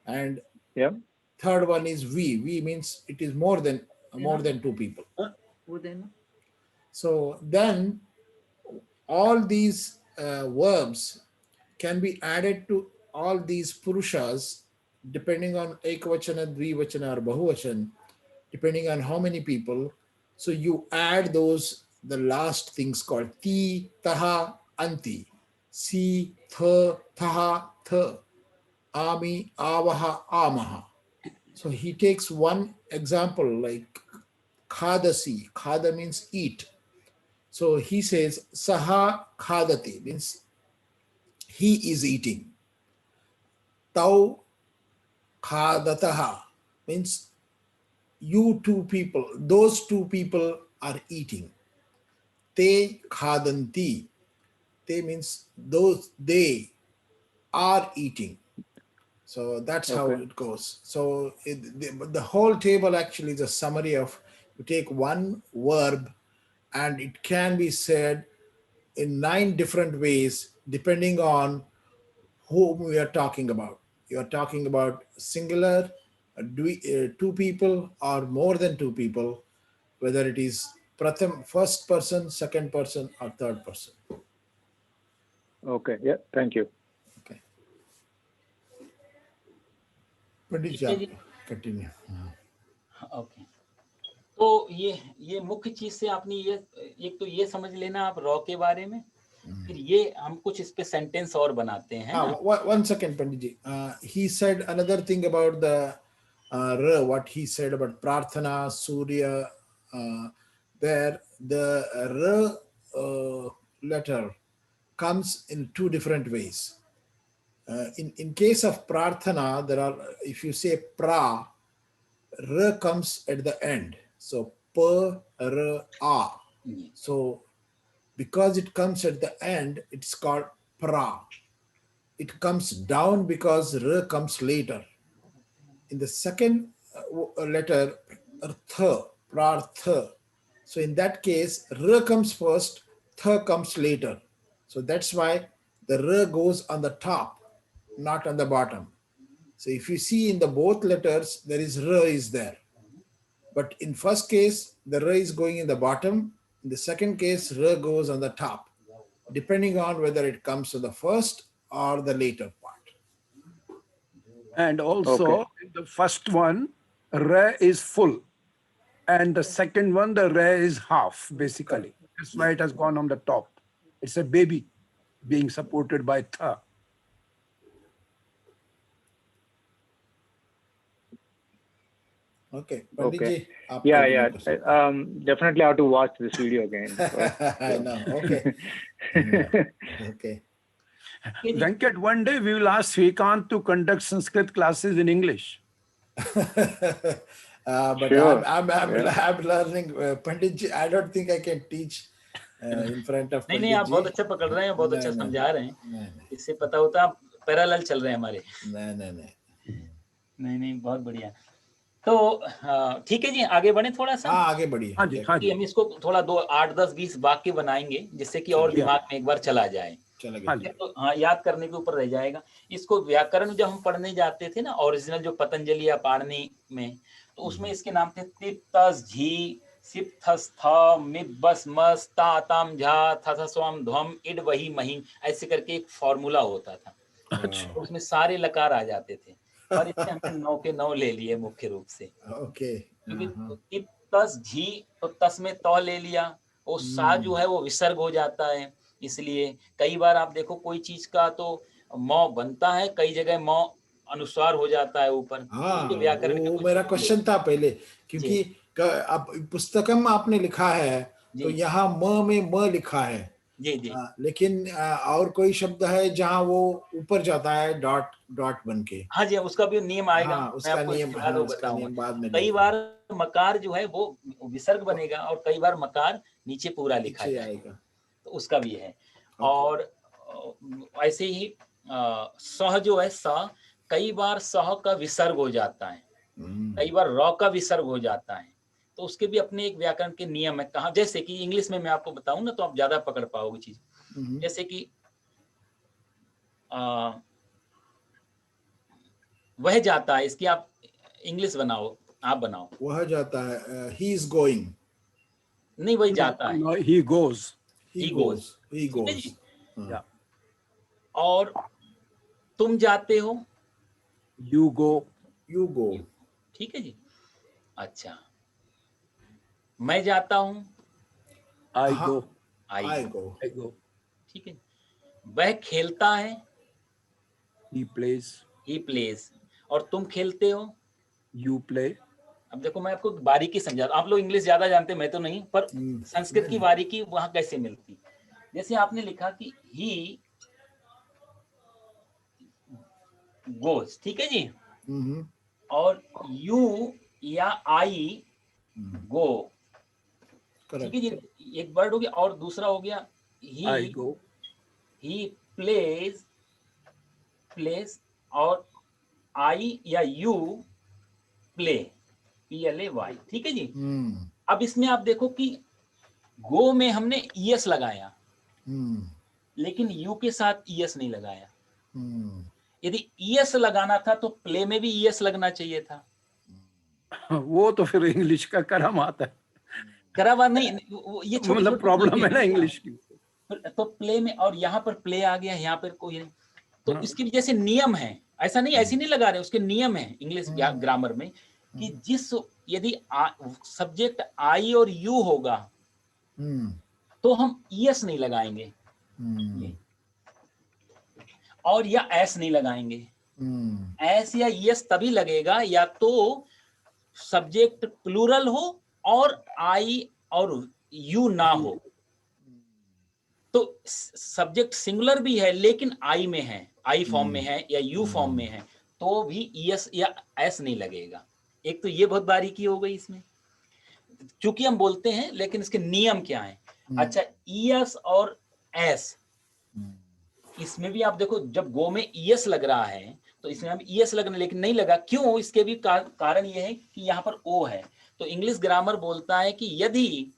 And Yeah. third one is we. We means it is more than two people. वो देना So then all these verbs can be added to all these purushas depending on ekvachana, dvivachana or bahuvachan, depending on how many people. So you add those, the last things called ti, taha, anti, si, tha, taha, tha, ami, avaha, amaha. So he takes one example like khadasi. Khada means eat. So he says saha khadati means he is eating. Tau khadataha means you two people, those two people are eating. Te khadanti. Te means those, they are eating. So that's how Okay. it goes. So the whole table actually is a summary of, you take one verb and it can be said in 9 different ways depending on whom we are talking about. You are talking about singular, two people, or more than two people, whether it is pratham, first person, second person, or third person. Okay. Yeah. Thank you. Okay. Pandit ठीक है ji, जी, continue. Okay. तो ये मुख्य चीज से आपने ये एक तो ये समझ लेना आप रॉ के बारे में, फिर ये हम कुछ इस पे सेंटेंस और बनाते हैं ना। One second, Pandit ji. He said another thing about the ra, what he said about prarthana, surya. There, the ra letter comes in 2 different ways. In case of prarthana, there are, if you say pra, ra comes at the end. So pa, ra, a. So because it comes at the end, it's called pra. It comes down because ra comes later. In the second letter, tha, prartha. So in that case, ra comes first, tha comes later. So that's why the ra goes on the top, not on the bottom. So if you see in the both letters, there is ra is there. But in first case, the ra is going in the bottom. In the second case, ra goes on the top, depending on whether it comes to the first or the later part. and also Okay. the first one, ra is full, and the second one, the ra is half, basically. That's why it has gone on the top. It's a baby being supported by tha. Okay, Pandit Okay. ji, aap Yeah. continue Yeah. kar sakte Definitely have to watch this video again. hain. I know. Okay. Okay. Venkat, one day we will ask Srikant to conduct Sanskrit classes in English. But Sure. I'm learning. Pandit ji, I don't think I can teach in front of नहीं Pandit नहीं, आप ji. बहुत अच्छा पकड़ रहे हैं, बहुत अच्छा नहीं, समझा रहे हैं। नहीं, इससे पता होता है पैरेलल चल रहे हैं हमारे। नहीं. नहीं, बहुत बढ़िया। तो ठीक है जी, आगे बढ़े थोड़ा सा। हाँ, आगे बढ़िए। हाँ जी, हाँ कि जी। हम इसको थोड़ा 2, 8, 10, 20 वाक्य बनाएंगे, जिससे कि और दिमाग में एक बार चला जाए। चला हाँ गया। जी। तो हाँ, याद करने के ऊपर रह जाएगा। इसको व्याकरण जब हम पढ़ने जाते थे ना, ओरिजिनल जो पतंजलि या पाणिनि में, तो उसमें इसके नाम थे तिप्तस झी, सिप्थस थ, मिब्बस मस, ताताम झा, थथस्वम ध्वम, इड वही मही, ऐसे करके एक फॉर्मूला होता था। अच्छा। उसमें सारे लकार आ जाते थे, पर इससे हमने 9 के 9 ले लिए मुख्य रूप से। ओके। क्योंकि तिप्तस झी, तो तस में त ले लिया, वो सा जो है वो विसर्ग हो जाता है। इसलिए कई बार आप देखो कोई चीज का तो म बनता है, कई जगह म अनुस्वार हो जाता है ऊपर। हाँ, ये व्याकरण के वो कुछ मेरा रूल क्वेश्चन था पहले, क्योंकि अब पुस्तकम में आपने लिखा है तो जी। यहाँ म में म लिखा है। जी। लेकिन और कोई शब्द है जहाँ वो ऊपर जाता है डॉट बन के। हाँ जी, उसका भी नियम आएगा। हाँ, मैं उसका आपको नियम, इसके बाद हाँ, वो उसका नियम बाद में बताऊंगा। कई बार मकार जो है वो विसर्ग बनेगा और कई बार मकार नीचे पूरा लिखा नीचे जाएगा, आएगा। तो उसका भी है। और ऐसे ही सह जो है स, कई बार सह का विसर्ग हो जाता है, Mm. कई बार रॉ का विसर्ग हो जाता है, तो उसके भी अपने एक व्याकरण के नियम है। कहाँ, जैसे कि इंग्लिश में मैं आपको बताऊं ना तो आप ज्यादा पकड़ पाओगे चीज। Mhm. जैसे कि वह जाता है, इसकी आप इंग्लिश बनाओ, आप बनाओ। वह जाता है, he is going, नहीं, वही जाता है, No, he goes. he he goes, goes, he ठीक है goes. जी। Yeah. और तुम जाते हो, You go. You go, ठीक है जी। अच्छा, मैं जाता हूं, I हाँ, go. I I go, go. I go. ठीक है। वह खेलता है, He plays. ही प्लेज, और तुम खेलते हो। You play. अब देखो मैं आपको बारीकी समझा, आप लोग इंग्लिश ज्यादा जानते हैं, मैं तो नहीं, पर संस्कृत की बारीकी वहां कैसे मिलती। जैसे आपने लिखा कि ही गोज, ठीक है जी, Mm-hmm. और यू या आई गो, ठीक है Correct. जी। एक वर्ड हो गया, और दूसरा हो गया I ही go. प्लेज, प्लेस, और आई या यू प्ले, PLAY, ठीक है जी। Mm. अब इसमें आप देखो कि गो में हमने ES लगाया, Mm. लेकिन यू के साथ ES नहीं लगाया। Mm. यदि ES लगाना था तो प्ले में भी ES लगना चाहिए था। वो तो फिर इंग्लिश का करम आता है, करावा नहीं, ये छोटी मतलब छोटी प्रॉब्लम है चीजें ना हैं। इंग्लिश की। तो प्ले में, और यहाँ पर प्ले आ गया, यहाँ पर कोई नहीं, तो हाँ। इसके भी जैसे नियम है, ऐसा नहीं, ऐसे नहीं लगा रहे, उसके नियम है इंग्लिश ग्रामर में कि जिस, यदि सब्जेक्ट आई और यू होगा Mm. तो हम ES नहीं लगाएंगे, Mm. और या एस नहीं लगाएंगे। Mm. एस या ES तभी लगेगा या तो सब्जेक्ट प्लूरल हो और आई और यू ना हो। तो सब्जेक्ट सिंगुलर भी है लेकिन आई में है, आई फॉर्म में है या यू फॉर्म में है, तो भी ES या S नहीं लगेगा। एक तो ये बहुत बारीकी हो गई इसमें, चूंकि हम बोलते हैं, लेकिन इसके नियम क्या है। अच्छा, ES और S, इसमें भी आप देखो, जब गो में ES लग रहा है तो इसमें हम ES लगने, लेकिन नहीं लगा, क्यों, इसके भी कारण ये है कि यहाँ पर O है। तो इंग्लिश ग्रामर बोलता है कि यदि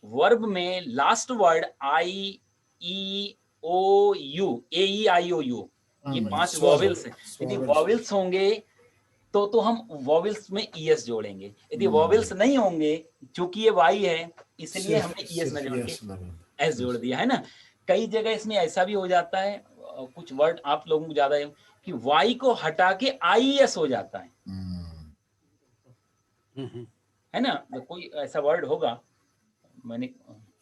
वर्ब में last word I E O U, AEIOU, ये 5 वॉवेल्स हैं, यदि वॉवेल्स होंगे तो हम वॉवेल्स में ES जोड़ेंगे। यदि वॉवेल्स नहीं होंगे, चूंकि ये Y है, इसलिए हमने ES न जोड़ के S जोड़ दिया है ना। कई जगह इसमें ऐसा भी हो जाता है, कुछ वर्ड आप लोगों को ज्यादा है कि Y को हटा के IES हो जाता है ना। तो कोई ऐसा वर्ड होगा, मैंने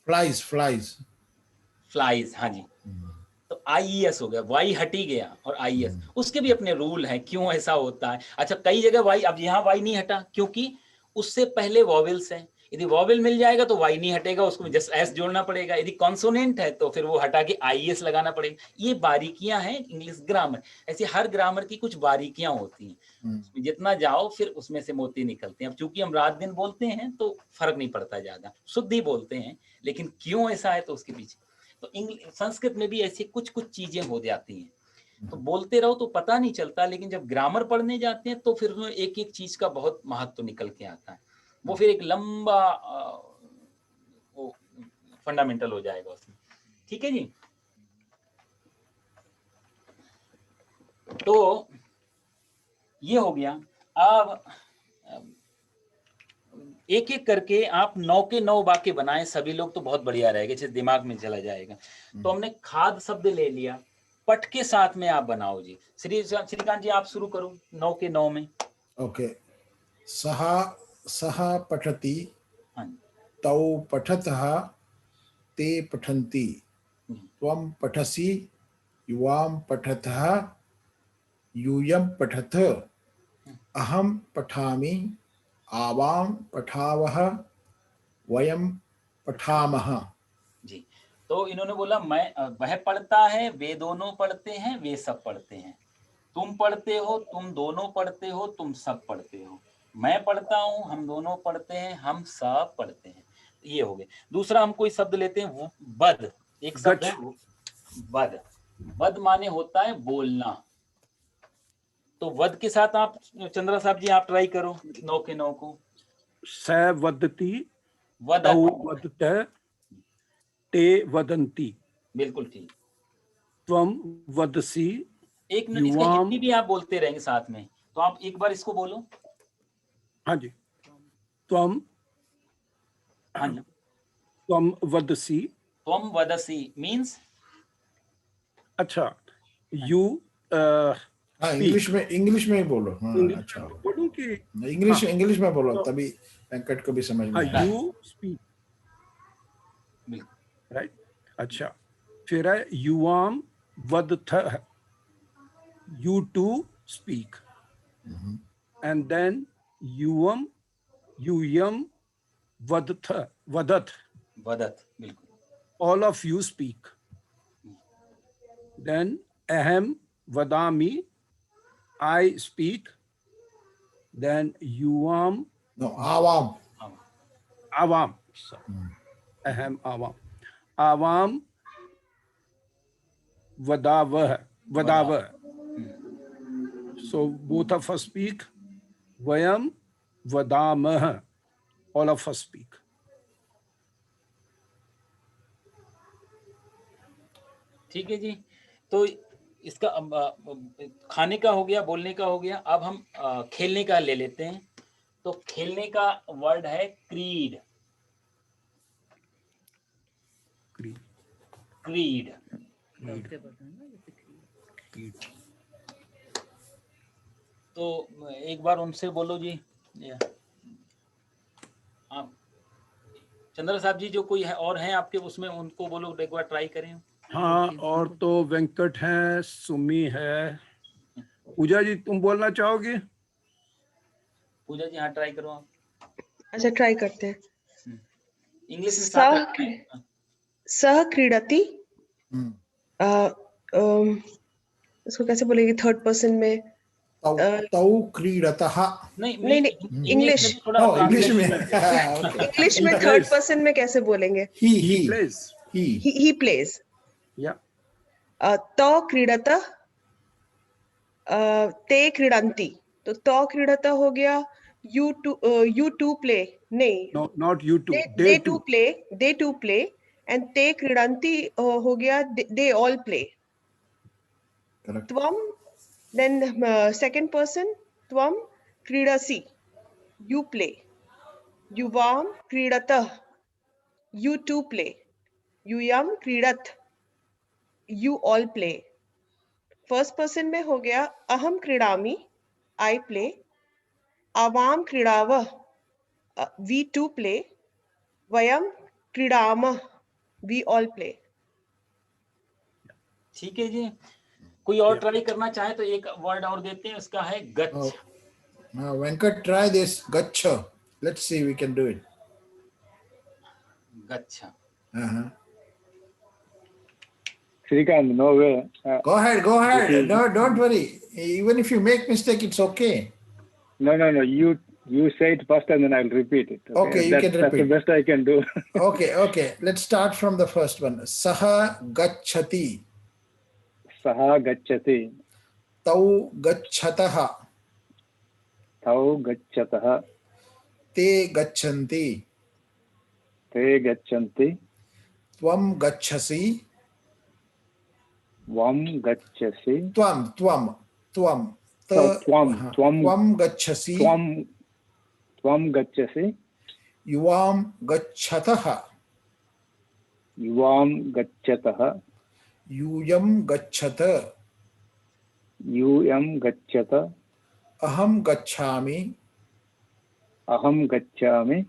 Flies, flies. फ्लाइज, हाँ जी, तो IES हो गया, Y हटी गया और IES, उसके भी अपने रूल हैं क्यों ऐसा होता है। अच्छा, कई जगह Y, अब यहाँ Y नहीं हटा क्योंकि उससे पहले वॉवेल्स हैं, यदि वॉवेल मिल जाएगा तो Y नहीं हटेगा, उसको जस्ट S जोड़ना पड़ेगा। यदि कॉन्सोनेंट है तो फिर वो हटा के IES लगाना पड़ेगा। ये बारीकियां हैं इंग्लिश ग्रामर। ऐसे हर ग्रामर की कुछ बारीकियां होती हैं, जितना जाओ फिर उसमें से मोती निकलते हैं। अब चूंकि हम रात दिन बोलते हैं तो फर्क नहीं पड़ता, ज्यादा शुद्ध ही बोलते हैं, लेकिन क्यों ऐसा है तो उसके पीछे, तो संस्कृत में भी ऐसी कुछ कुछ चीजें हो जाती हैं। तो बोलते रहो तो पता नहीं चलता, लेकिन जब ग्रामर पढ़ने जाते हैं तो फिर उसमें एक एक चीज का बहुत महत्व निकल के आता है। वो फिर एक लंबा वो फंडामेंटल हो जाएगा उसमें, ठीक है जी। तो ये हो गया। अब एक एक करके आप 9 के 9 वाक्य बनाए सभी लोग, तो बहुत बढ़िया रहेगा, जैसे दिमाग में चला जाएगा। तो हमने खाद शब्द ले लिया, पट के साथ में आप बनाओ जी। श्रीकांत जी आप शुरू करो 9 के 9 में। Okay. सः पठति, हाँ, तौ पठतः, ते पठन्ति, त्वं पठसि, युवां पठतः, यूयं पठत, अहं पठामि, आवां पठावः, वयं पठामः। जी। तो इन्होंने बोला वह पढ़ता है, वे दोनों पढ़ते हैं, वे सब पढ़ते हैं, तुम पढ़ते हो, तुम दोनों पढ़ते हो, तुम सब पढ़ते हो, मैं पढ़ता हूं, हम दोनों पढ़ते हैं, हम सब पढ़ते हैं। ये हो गए। दूसरा हम कोई शब्द लेते हैं, बद, एक शब्द है बद। बद माने होता है बोलना, तो वद के साथ आप चंद्रा साहब जी आप ट्राई करो 9 के 9 को। स वदति, वद, तौ वदत, ते वदन्ति, बिल्कुल ठीक। त्वं वदसि, एक मिनट, इसका युवाम, हिंदी भी आप बोलते रहेंगे साथ में, तो आप एक बार इसको बोलो। हाँ जी, त्वं हाँ जी। त्वं वदसि, त्वम वदसी मीन्स, अच्छा, यू हाँ, इंग्लिश में ही बोलो। हाँ, इंग्लिश अच्छा में बोलूं कि इंग्लिश में बोलो, तो- तभी वेंकट को भी समझ में हाँ, आए। यू स्पीक, बिल्कुल राइट। अच्छा, फिर है युवाम वदथ, you to speak, and then yuvam, yuyam, vadatha, vadat, वदत, बिल्कुल all of you speak. Then ahem vadami, I speak. Then yuvam, No, avam. हाँ, avam, sorry. Ahem avam, avam vadavah, vadavah. So both of us speak. Vayam vadamah, all of us speak. ठीक है जी। तो इसका खाने का हो गया, बोलने का हो गया। अब हम खेलने का ले लेते हैं। तो खेलने का वर्ड है क्रीड। Creed. क्रीड, डॉक्टर बताना जैसे क्रिया। तो एक बार उनसे बोलो जी। आप चंद्र साहब जी, जो कोई है और हैं आपके उसमें, उनको बोलो एक बार ट्राई करें। हाँ, और तो वेंकट है, सुमी है। पूजा जी तुम बोलना चाहोगी? पूजा जी हाँ, ट्राई करो आप। अच्छा, ट्राई करते हैं। इंग्लिश में साथ रखना है। सह क्रीडति, हम्म। इसको कैसे बोलेंगे थर्ड पर्सन में? तौ क्रीडतः। नहीं, इंग्लिश में भी थोड़ा Oh, English में। translation Okay. इंग्लिश में He थर्ड plays. पर्सन में कैसे बोलेंगे? He plays. He plays. Yeah. तौ क्रीडतः, ते क्रीडन्ति। तो तौ क्रीडतः हो गया, you two play, नहीं, No, not you two. they two play, and ते क्रीडन्ति हो गया, they all play. Correct. Tvam, then second person, tvam क्रीडसि, you play. युवाम क्रीडतः, you two play. यूयम क्रीडत, you all play. First person में हो गया, अहम क्रीडामि, I play. Awam क्रीडावः, we two play. Vayam क्रीडामः, we all play. ठीक है जी। कोई और ट्राई करना चाहे तो एक वर्ड और देते हैं, उसका है गच्छ। Oh, now Venkat, try this gaccha. Let's see we can do it. गच्छ। Uh-huh. Shrikant, no way. Go ahead. This is- No, don't worry. Even if you make mistake, it's okay. No. You say it first and then I'll repeat it. Okay, you can That's the repeat. best I can do. Okay. Let's start from the first one. Saha gacchati. Saha gacchati. Tau gacchataha. Tau gachatah. Te gacchanti. Te gachanti. Tvam gacchasi. Vam gacchasi. Tvam. Tvam gacchasi. Tvam gacchasi. Yuvam gacchataha. Yuvam gachatah. Yuyam gacchata. Yuyam gacchata. Aham gacchami. Aham gacchami.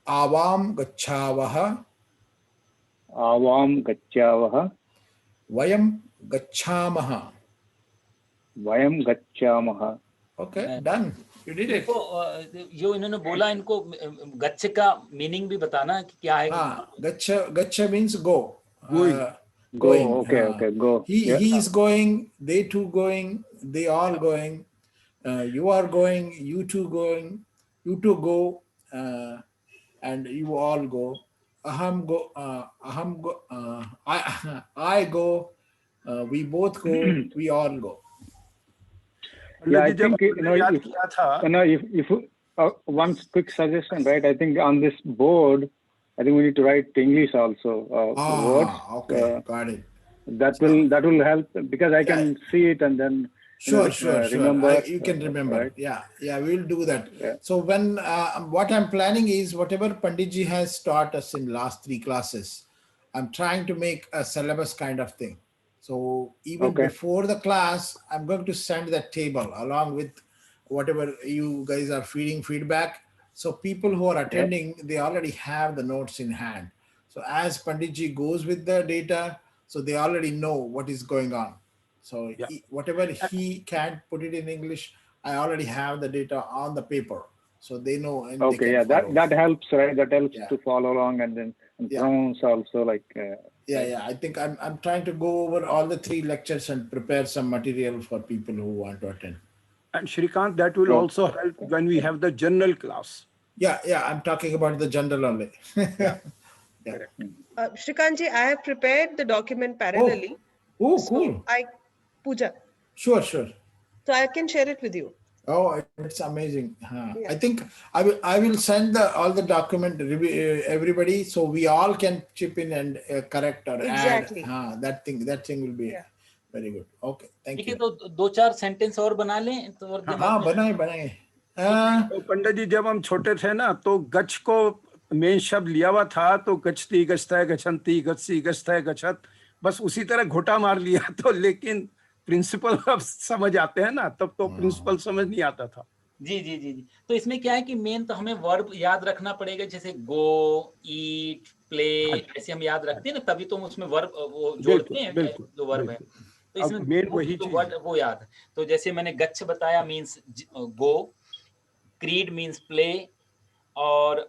Avam gacchavaha. Avam gacchavaha. Vayam gacchamaha. Vayam gacchamaha. Okay, done. You did it. इनको जो इन्होंने बोला, इनको गच्छ का meaning भी बताना कि क्या है। Gaccha means go. Going. Going. Okay, go. He is going, they two going, they all going, you are going, you two going, you two go, and you all go. Aham go, I go, we both go, we all go. Yeah, I पंडित जी, जब think, you know, याद if, किया था, you know, if one quick suggestion, right? I think on this board, I think we need to write English also, words. Okay, got it. That will help because I can see it and then Sure. remember. You can remember. Right? Yeah, we'll do that. Yeah. So when what I'm planning is whatever Panditji has taught us in last 3 classes, I'm trying to make a syllabus kind of thing. So even Okay. before the class, I'm going to send that table along with whatever you guys are feeding feedback. So people who are attending, they already have the notes in hand. So as Panditji goes with the data, so they already know what is going on. So Yeah. whatever he can't put it in English, I already have the data on the paper, so they know and they Okay. can Yeah. follow. That helps, right? That helps Yeah. to follow along and then Yeah. pronounce also like. Yeah. I think I'm trying to go over all the 3 lectures and prepare some material for people who want to attend. and Shrikant, that will Oh. also help when we have the general class. Yeah. I'm talking about the general only. Correct. Shrikantji, I have prepared the document parallelly. Oh, So cool. Pooja, Sure. so I can share it with you. Oh, it's amazing. Yeah. I think I will send all the document everybody, so we all can chip in and correct or Exactly. add. That thing will be Yeah. very good. Okay, thank ठीक है, you. तो 2-4 sentence और बना लें तो और दिमाग में बनाए तो पंडित जी, जब हम छोटे थे ना, तो गच्छ को मेन शब्द लिया हुआ था, तो गच्छति गच्छता गच्छन्ति गच्छसी गच्छता गच्छत, बस उसी तरह घोटा मार लिया। तो लेकिन प्रिंसिपल अब समझ आते हैं ना, तब तो प्रिंसिपल समझ नहीं आता था। जी। तो इसमें क्या है कि मेन तो हमें वर्ब याद रखना पड़ेगा, जैसे गो, ईट, प्ले, ऐसे हम याद रखते हैं ना, तभी तो हम उसमें वर्ब वो जोड़ते हैं जो वर्ब है। तो इसमें मेन वही चीज वर्ड वो याद। तो जैसे मैंने गच्छ बताया मींस गो, क्रीड मींस प्ले, और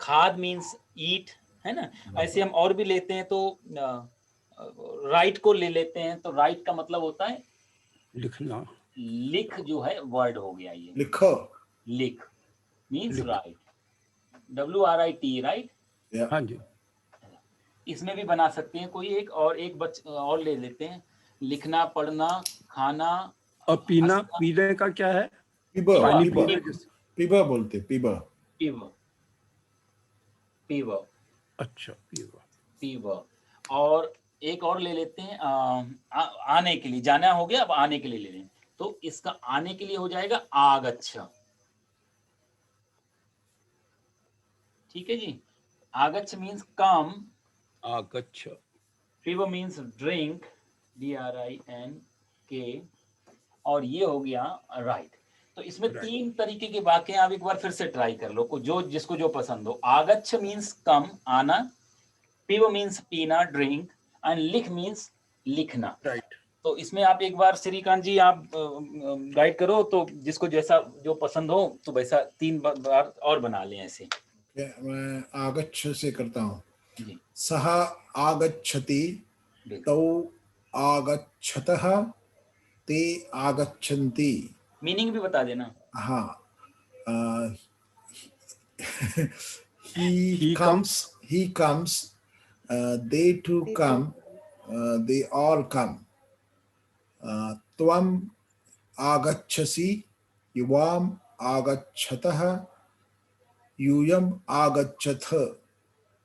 खाद मींस ईट, है ना। ऐसे हम और भी लेते हैं, तो राइट को ले लेते हैं, तो राइट का मतलब होता है लिखना। लिख जो है वर्ड हो गया, ये लिखो, लिख मीन्स राइट, WRIT, राइट। हाँ जी। इसमें भी बना सकते हैं कोई एक और ले लेते हैं, लिखना, पढ़ना, खाना और पीना, पीने का क्या है? पीबा बोलते, पीबा। अच्छा, पीबा। और एक और ले लेते हैं, आने के लिए, जाना हो गया, अब आने के लिए ले लें, तो इसका आने के लिए हो जाएगा आगच्छ। ठीक है जी। आगच्छ मीन्स कम, आगच्छ। पीबा मीन्स ड्रिंक, DRINK, और ये हो गया राइट। तो इसमें 3 तरीके के वाक्य आप एक बार फिर से ट्राई कर लो, जो जिसको जो पसंद हो। आगच्छ मीन्स कम, आना, पीबा मीन्स पीना, ड्रिंक, एंड लिख मीन्स लिखना। राइट। तो इसमें आप एक बार श्रीकांत जी आप गाइड करो, तो जिसको जैसा जो पसंद हो तो वैसा 3 बार और बना लें ऐसे। मैं आगच्छ से करता हूँ। जी। सः आगच्छति, तौ आगच्छतः, ते आगच्छन्ति। मीनिंग भी बता देना। हाँ, he comes, they too come, they all come. त्वम् आगच्छसि, युवाम् आगच्छतः, यूयम् आगच्छथ।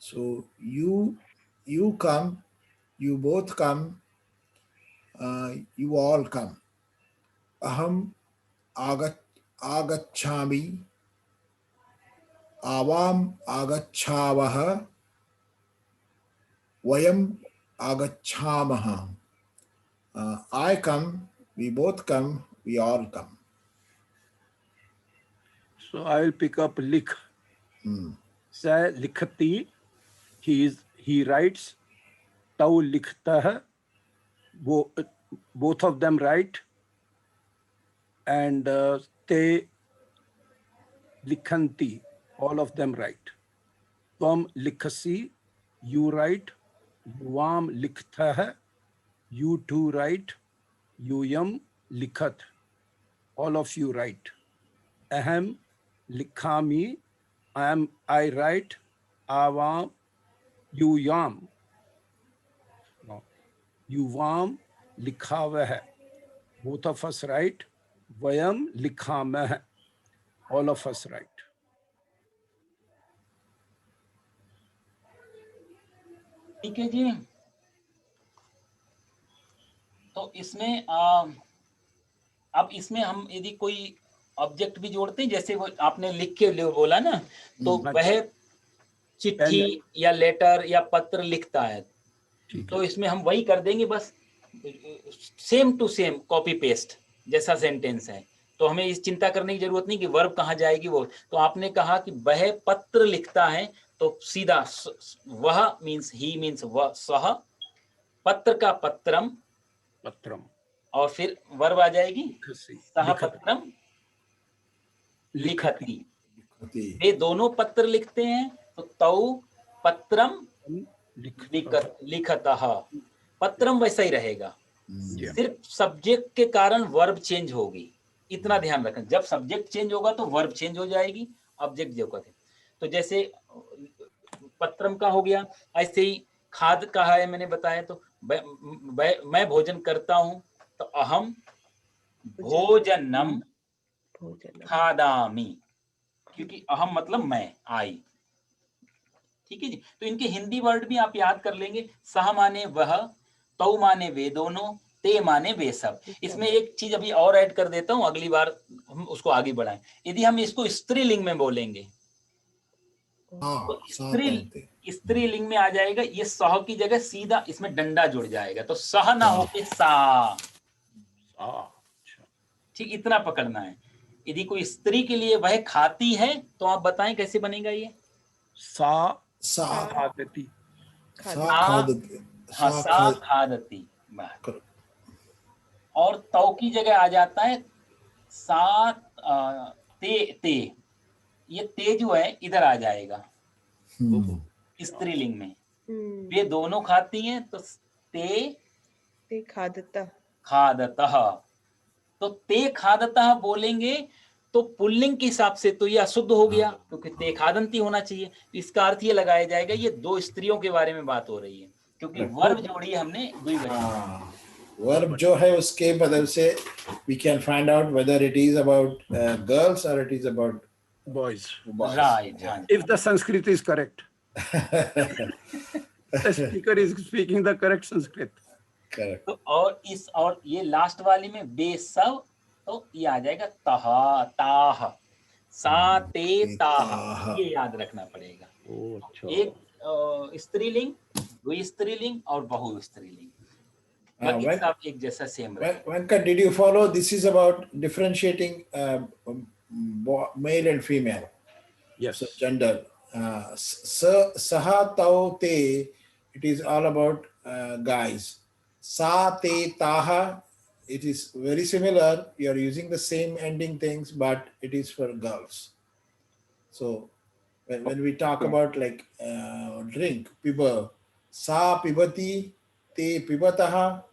So you come, you both come, you all come. Aham agacchami, avam agacchavaha, vayam agacchamaha. I come, we both come, we all come. So I will pick up likh. Sa likhati, he writes. Tau likhta hai, both of them write. And te likhanti, all of them write. Tvam likhasi, you write. Yuvam likhta hai, you too write. Yuyam likhat, all of you write. Aham likhami, I write. Avam, yuyam, no, yuvam likhava hai, both of us write. वयम लिखामः, all of us write. ठीक है जी। तो इसमें अब इसमें हम यदि कोई ऑब्जेक्ट भी जोड़ते हैं, जैसे वो आपने लिख के बोला ना, तो वह चिट्ठी या लेटर या पत्र लिखता है, तो इसमें हम वही कर देंगे, बस same to same copy paste जैसा सेंटेंस है, तो हमें इस चिंता करने की जरूरत नहीं कि वर्ब कहाँ जाएगी वो। तो आपने कहा कि वह पत्र लिखता है, तो सीधा वह मीन्स ही मीन्स वह, सह, पत्र का पत्रम, पत्रम, और फिर वर्ब आ जाएगी सह पत्रम लिखती। वे दोनों पत्र लिखते हैं, तो तौ पत्रम लिखतः, पत्रम वैसा ही रहेगा, सिर्फ सब्जेक्ट के कारण वर्ब चेंज होगी, इतना ध्यान रखें। जब सब्जेक्ट चेंज होगा तो वर्ब चेंज हो जाएगी, ऑब्जेक्ट जो कहते हैं। तो जैसे पत्रम का हो गया, ऐसे ही खाद का है, मैंने बताया, तो मैं भोजन करता हूं, तो अहम भोजनम खादामी, क्योंकि अहम मतलब मैं, आई। ठीक है जी। तो इनके हिंदी वर्ड भी आप याद कर लेंगे, सह माने वह, तौ माने वे दोनों, ते माने वे सब। इसमें एक चीज अभी और ऐड कर देता हूं, अगली बार हम उसको आगे बढ़ाएं। यदि हम इसको स्त्रीलिंग में बोलेंगे, तो स्त्रीलिंग में आ जाएगा, ये सह की जगह सीधा इसमें डंडा जुड़ जाएगा, तो सह ना होके सा। ठीक, इतना पकड़ना है। यदि कोई स्त्री के लिए वह खाती है, तो आप बताएं कैसे बनेगा ये? सा खादती, सा खादती। और तौ की जगह आ जाता है सा ते, ये ते जो है इधर आ जाएगा स्त्रीलिंग में। वे दोनों खाती हैं, तो ते खादतः, तो ते खादतः बोलेंगे, तो पुल्लिंग के हिसाब से तो ये अशुद्ध हो गया, क्योंकि ते खादंती होना चाहिए। इसका अर्थ ये लगाया जाएगा, ये दो स्त्रियों के बारे में बात हो रही है, क्योंकि वर्ब जोड़ी है हमने द्विवचन। वर्ब जो है उसके बदल से we can find out whether it is about girls or it is about boys. Right. If the Sanskrit is correct. The speaker is speaking the correct Sanskrit. Correct. तो और ये लास्ट वाली में बेसव, तो ये आ जाएगा तहा, ताह, सा ते ताह, ये याद रखना पड़ेगा। एक स्त्रीलिंग, द्वि स्त्रीलिंग और बहु स्त्रीलिंग, बाकी सब एक जैसा सेम रहेगा। Venkat, did you follow? This is about differentiating male and female. Yes. So gender. Saha tau te, it is all about guys. Sa te taha, it is very similar. You are using the same ending things, but it is for girls. So when we talk about like drink, piba, sa pibati, te pibataha,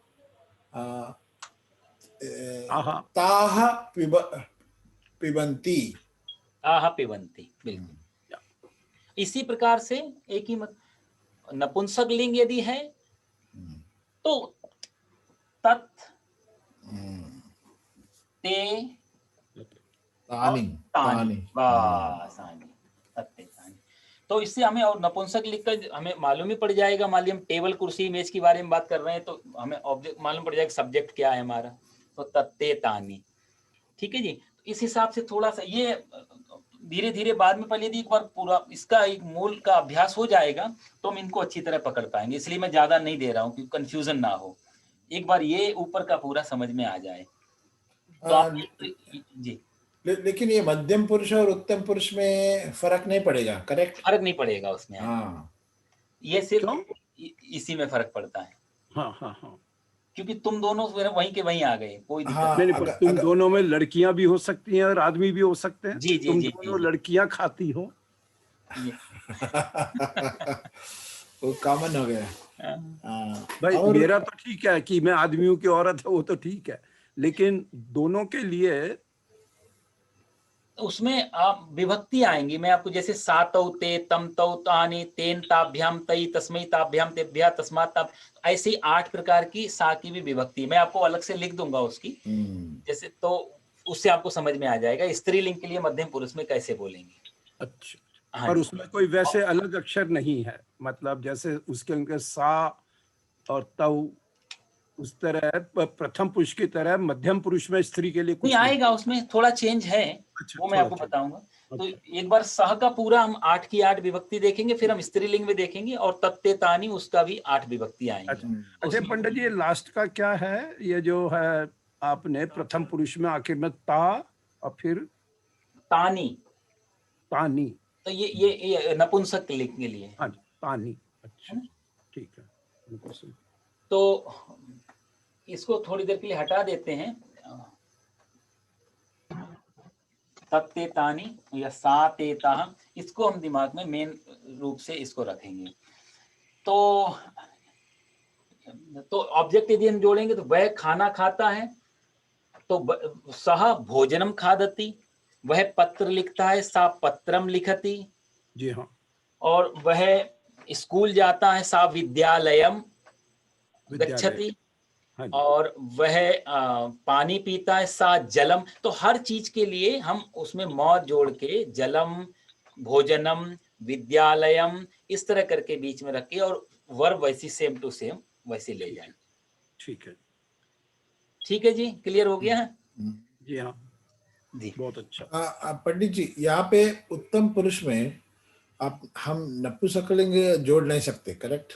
taha pibanti. ताहा पिबंती, बिल्कुल। इसी प्रकार से एक ही नपुंसक लिंग यदि है, तो तत्, ते, तानी, तानी, तत्ते तानी। तो इससे हमें और नपुंसक लिंग का हमें मालूम ही पड़ जाएगा। मान लीजिए हम टेबल कुर्सी इमेज के बारे में बात कर रहे हैं, तो हमें ऑब्जेक्ट मालूम पड़ जाएगा सब्जेक्ट क्या है हमारा, तो तत्ते तानी। ठीक है जी। इस हिसाब से थोड़ा सा ये धीरे धीरे बाद में, पहले यदि एक बार पूरा इसका एक मूल का अभ्यास हो जाएगा, तो हम इनको अच्छी तरह पकड़ पाएंगे। इसलिए मैं ज्यादा नहीं दे रहा हूँ कि कंफ्यूजन ना हो, एक बार ये ऊपर का पूरा समझ में आ जाए तो आप जी। लेकिन ये मध्यम पुरुष और उत्तम पुरुष में फर्क नहीं पड़ेगा, करेक्ट? फर्क नहीं पड़ेगा उसमें। हाँ, ये सिर्फ इसी में फर्क पड़ता है। हाँ। क्योंकि तुम दोनों वहीं के वहीं आ गए, कोई नहीं, पर तुम दोनों में लड़कियां भी हो सकती हैं और आदमी भी हो सकते हैं। जी, तुम दोनों लड़कियां खाती हो, वो कॉमन हो गया। भाई मेरा तो ठीक है कि मैं आदमियों की औरत है, वो तो ठीक है, लेकिन दोनों के लिए उसमें आप विभक्ति आएंगी। मैं आपको जैसे सातौ ते, तम तौ तानि, तेन ताभ्याम तई, तस्मै ताभ्याम तेभ्या, तस्मात् ताभ, ऐसी 8 प्रकार की सा की भी विभक्ति मैं आपको अलग से लिख दूंगा उसकी। जैसे तो उससे आपको समझ में आ जाएगा स्त्रीलिंग के लिए मध्यम पुरुष में कैसे बोलेंगे। अच्छा, हाँ पर जी। उसमें कोई वैसे अलग अक्षर नहीं है, मतलब जैसे उसके उनके सा और तव उस तरह प्रथम पुरुष की तरह मध्यम पुरुष में स्त्री के लिए नहीं कुछ नहीं। आएगा, उसमें थोड़ा चेंज है, अच्छा, वो मैं थोड़ा आपको चेंज। बताऊंगा। तो अच्छा। एक बार सह का पूरा हम 8 की 8 विभक्ति देखेंगे, फिर हम स्त्रीलिंग में देखेंगे, और तत्ते तानी उसका भी 8 विभक्ति आएंगी। अच्छा, अच्छा पंडित जी, ये लास्ट का क्या है? ये जो है आपने प्रथम पुरुष में आखिर में ता और फिर तानी, तानी। तो ये नपुंसक लिंग के लिए है। हाँ जी, तानी। है अच्छा, ना? ठीक है। नपुंसक। तो इसको थोड़ी देर के लिए हटा देते हैं। तत्ते तानी या सा ते ताह, इसको हम दिमाग में मेन रूप से इसको रखेंगे। तो ऑब्जेक्ट यदि हम जोड़ेंगे तो वह खाना खाता है, तो सह भोजनम खादति, वह पत्र लिखता है, सा पत्रम लिखति, जी हाँ, और वह स्कूल जाता है, सा विद्यालयम विद्यालय। गच्छति, हाँ जी, और वह पानी पीता है, सा जलम। तो हर चीज के लिए हम उसमें म जोड़ के जलम, भोजनम, विद्यालयम इस तरह करके बीच में रख के, और वर्ब वैसी सेम टू सेम वैसे ले जाएं। ठीक है। ठीक है जी, क्लियर हो गया है जी हाँ, जी। बहुत अच्छा। पंडित जी, यहाँ पे उत्तम पुरुष में आप हम नपुंसकलिंग जोड़ नहीं सकते, करेक्ट?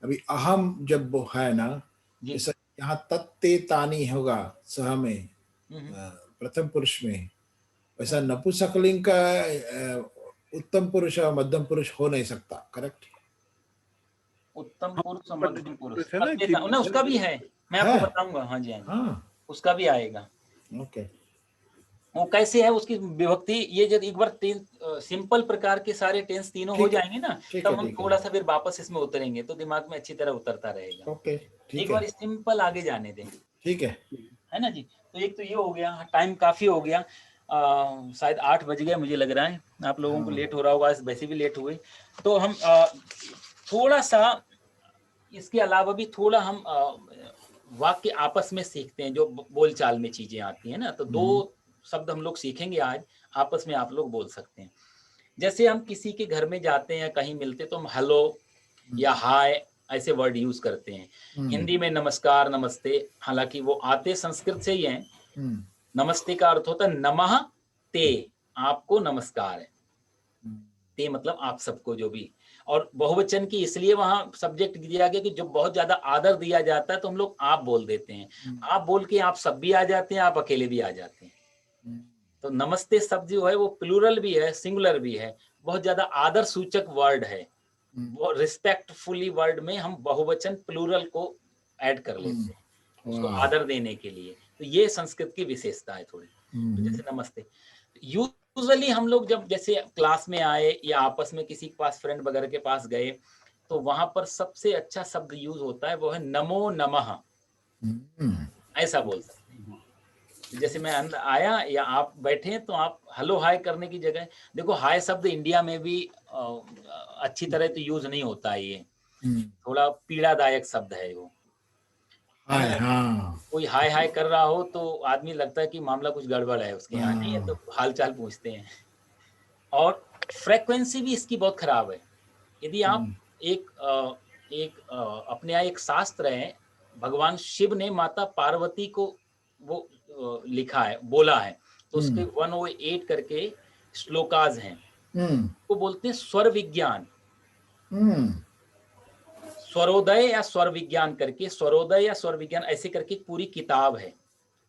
अभी अहम जब वो है ना, जी। जैसा यहाँ तत्ते तानी होगा सह में, हम्म, प्रथम पुरुष में, वैसा नपुंसकलिंग का उत्तम पुरुष और मध्यम पुरुष हो नहीं सकता, करेक्ट? उत्तम हाँ, पुरुष और पंडित मध्यम जी पुरुष, बोल रहे थे ना कि ना उसका भी है, मैं आपको है। बताऊंगा। हाँ जी, हाँ जी, हाँ, उसका भी आएगा। ओके। वो कैसे है उसकी विभक्ति, ये जब एक बार सिंपल प्रकार के सारे टेंस तीनों हो ठीक है, जाएंगे ना, ठीक तब है, हम ठीक है, थोड़ा सा फिर वापस इसमें उतरेंगे, तो दिमाग में अच्छी तरह उतरता रहेगा। ओके, एक ठीक बार है, सिंपल आगे जाने दें, ठीक है। है ना जी। तो एक तो ये हो गया, टाइम काफी हो गया, शायद 8 बज गए मुझे लग रहा है, आप लोगों को हाँ। लेट हो रहा होगा, वैसे भी लेट हुए। तो हम थोड़ा सा इसके अलावा भी थोड़ा हम वाक्य आपस में सीखते हैं, जो बोलचाल में चीजें आती हैं ना, तो 2 शब्द हम लोग सीखेंगे आज, आपस में आप लोग बोल सकते हैं। जैसे हम किसी के घर में जाते हैं, कहीं मिलते, तो हम हेलो या हाय ऐसे वर्ड यूज करते हैं। हिंदी में नमस्कार, नमस्ते, हालांकि वो आते संस्कृत से ही हैं। नमस्ते का अर्थ होता है नमः ते, आपको नमस्कार है, ते मतलब आप सबको, जो भी। और बहुवचन की इसलिए वहां सब्जेक्ट दिया गया कि जो बहुत ज्यादा आदर दिया जाता है तो हम लोग आप बोल देते हैं। आप बोल के आप सब भी आ जाते हैं, आप अकेले भी आ जाते हैं। तो नमस्ते शब्द जो है वो प्लूरल भी है, सिंगुलर भी है, बहुत ज्यादा आदर सूचक वर्ड है। वो रिस्पेक्टफुली वर्ड में हम बहुवचन प्लूरल को ऐड कर लेते हैं उसको आदर देने के लिए। तो ये संस्कृत की विशेषता है थोड़ी। तो जैसे नमस्ते, यूजुअली हम लोग जब जैसे क्लास में आए या आपस में किसी के पास फ्रेंड वगैरह के पास गए, तो वहां पर सबसे अच्छा शब्द यूज होता है वो है नमो नमः, ऐसा बोल सकते हैं। जैसे मैं अंदर आया या आप बैठे हैं, तो आप हेलो हाय करने की जगह, देखो हाय शब्द इंडिया में भी अच्छी तरह तो यूज नहीं होता है, ये थोड़ा पीड़ादायक शब्द है वो, है हाय, ना। हाँ, कोई हाय हाय कर रहा हो तो आदमी लगता है कि मामला कुछ गड़बड़ है उसके यहाँ, नहीं है तो हाल चाल पूछते हैं। और फ्रेक्वेंसी भी इसकी बहुत खराब है। यदि आप अपने यहाँ एक शास्त्र है, भगवान शिव ने माता पार्वती को वो लिखा है, बोला है, तो उसके 108 करके श्लोकाज हैं, वो बोलते हैं स्वर विज्ञान, स्वरोदय या स्वर विज्ञान करके, स्वरोदय या स्वर विज्ञान ऐसे करके पूरी किताब है।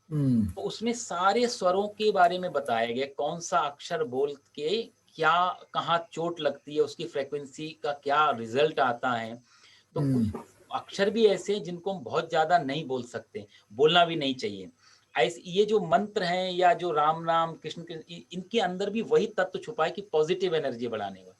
तो उसमें सारे स्वरों के बारे में बताया गया, कौन सा अक्षर बोल के क्या कहाँ चोट लगती है, उसकी फ्रीक्वेंसी का क्या रिजल्ट आता है। तो कुछ अक्षर भी ऐसे हैं जिनको हम बहुत ज्यादा नहीं बोल सकते, बोलना भी नहीं चाहिए। ऐसे ये जो मंत्र हैं या जो राम नाम कृष्ण कृष्ण, इनके अंदर भी वही तत्व छुपा है कि पॉजिटिव एनर्जी बढ़ाने का।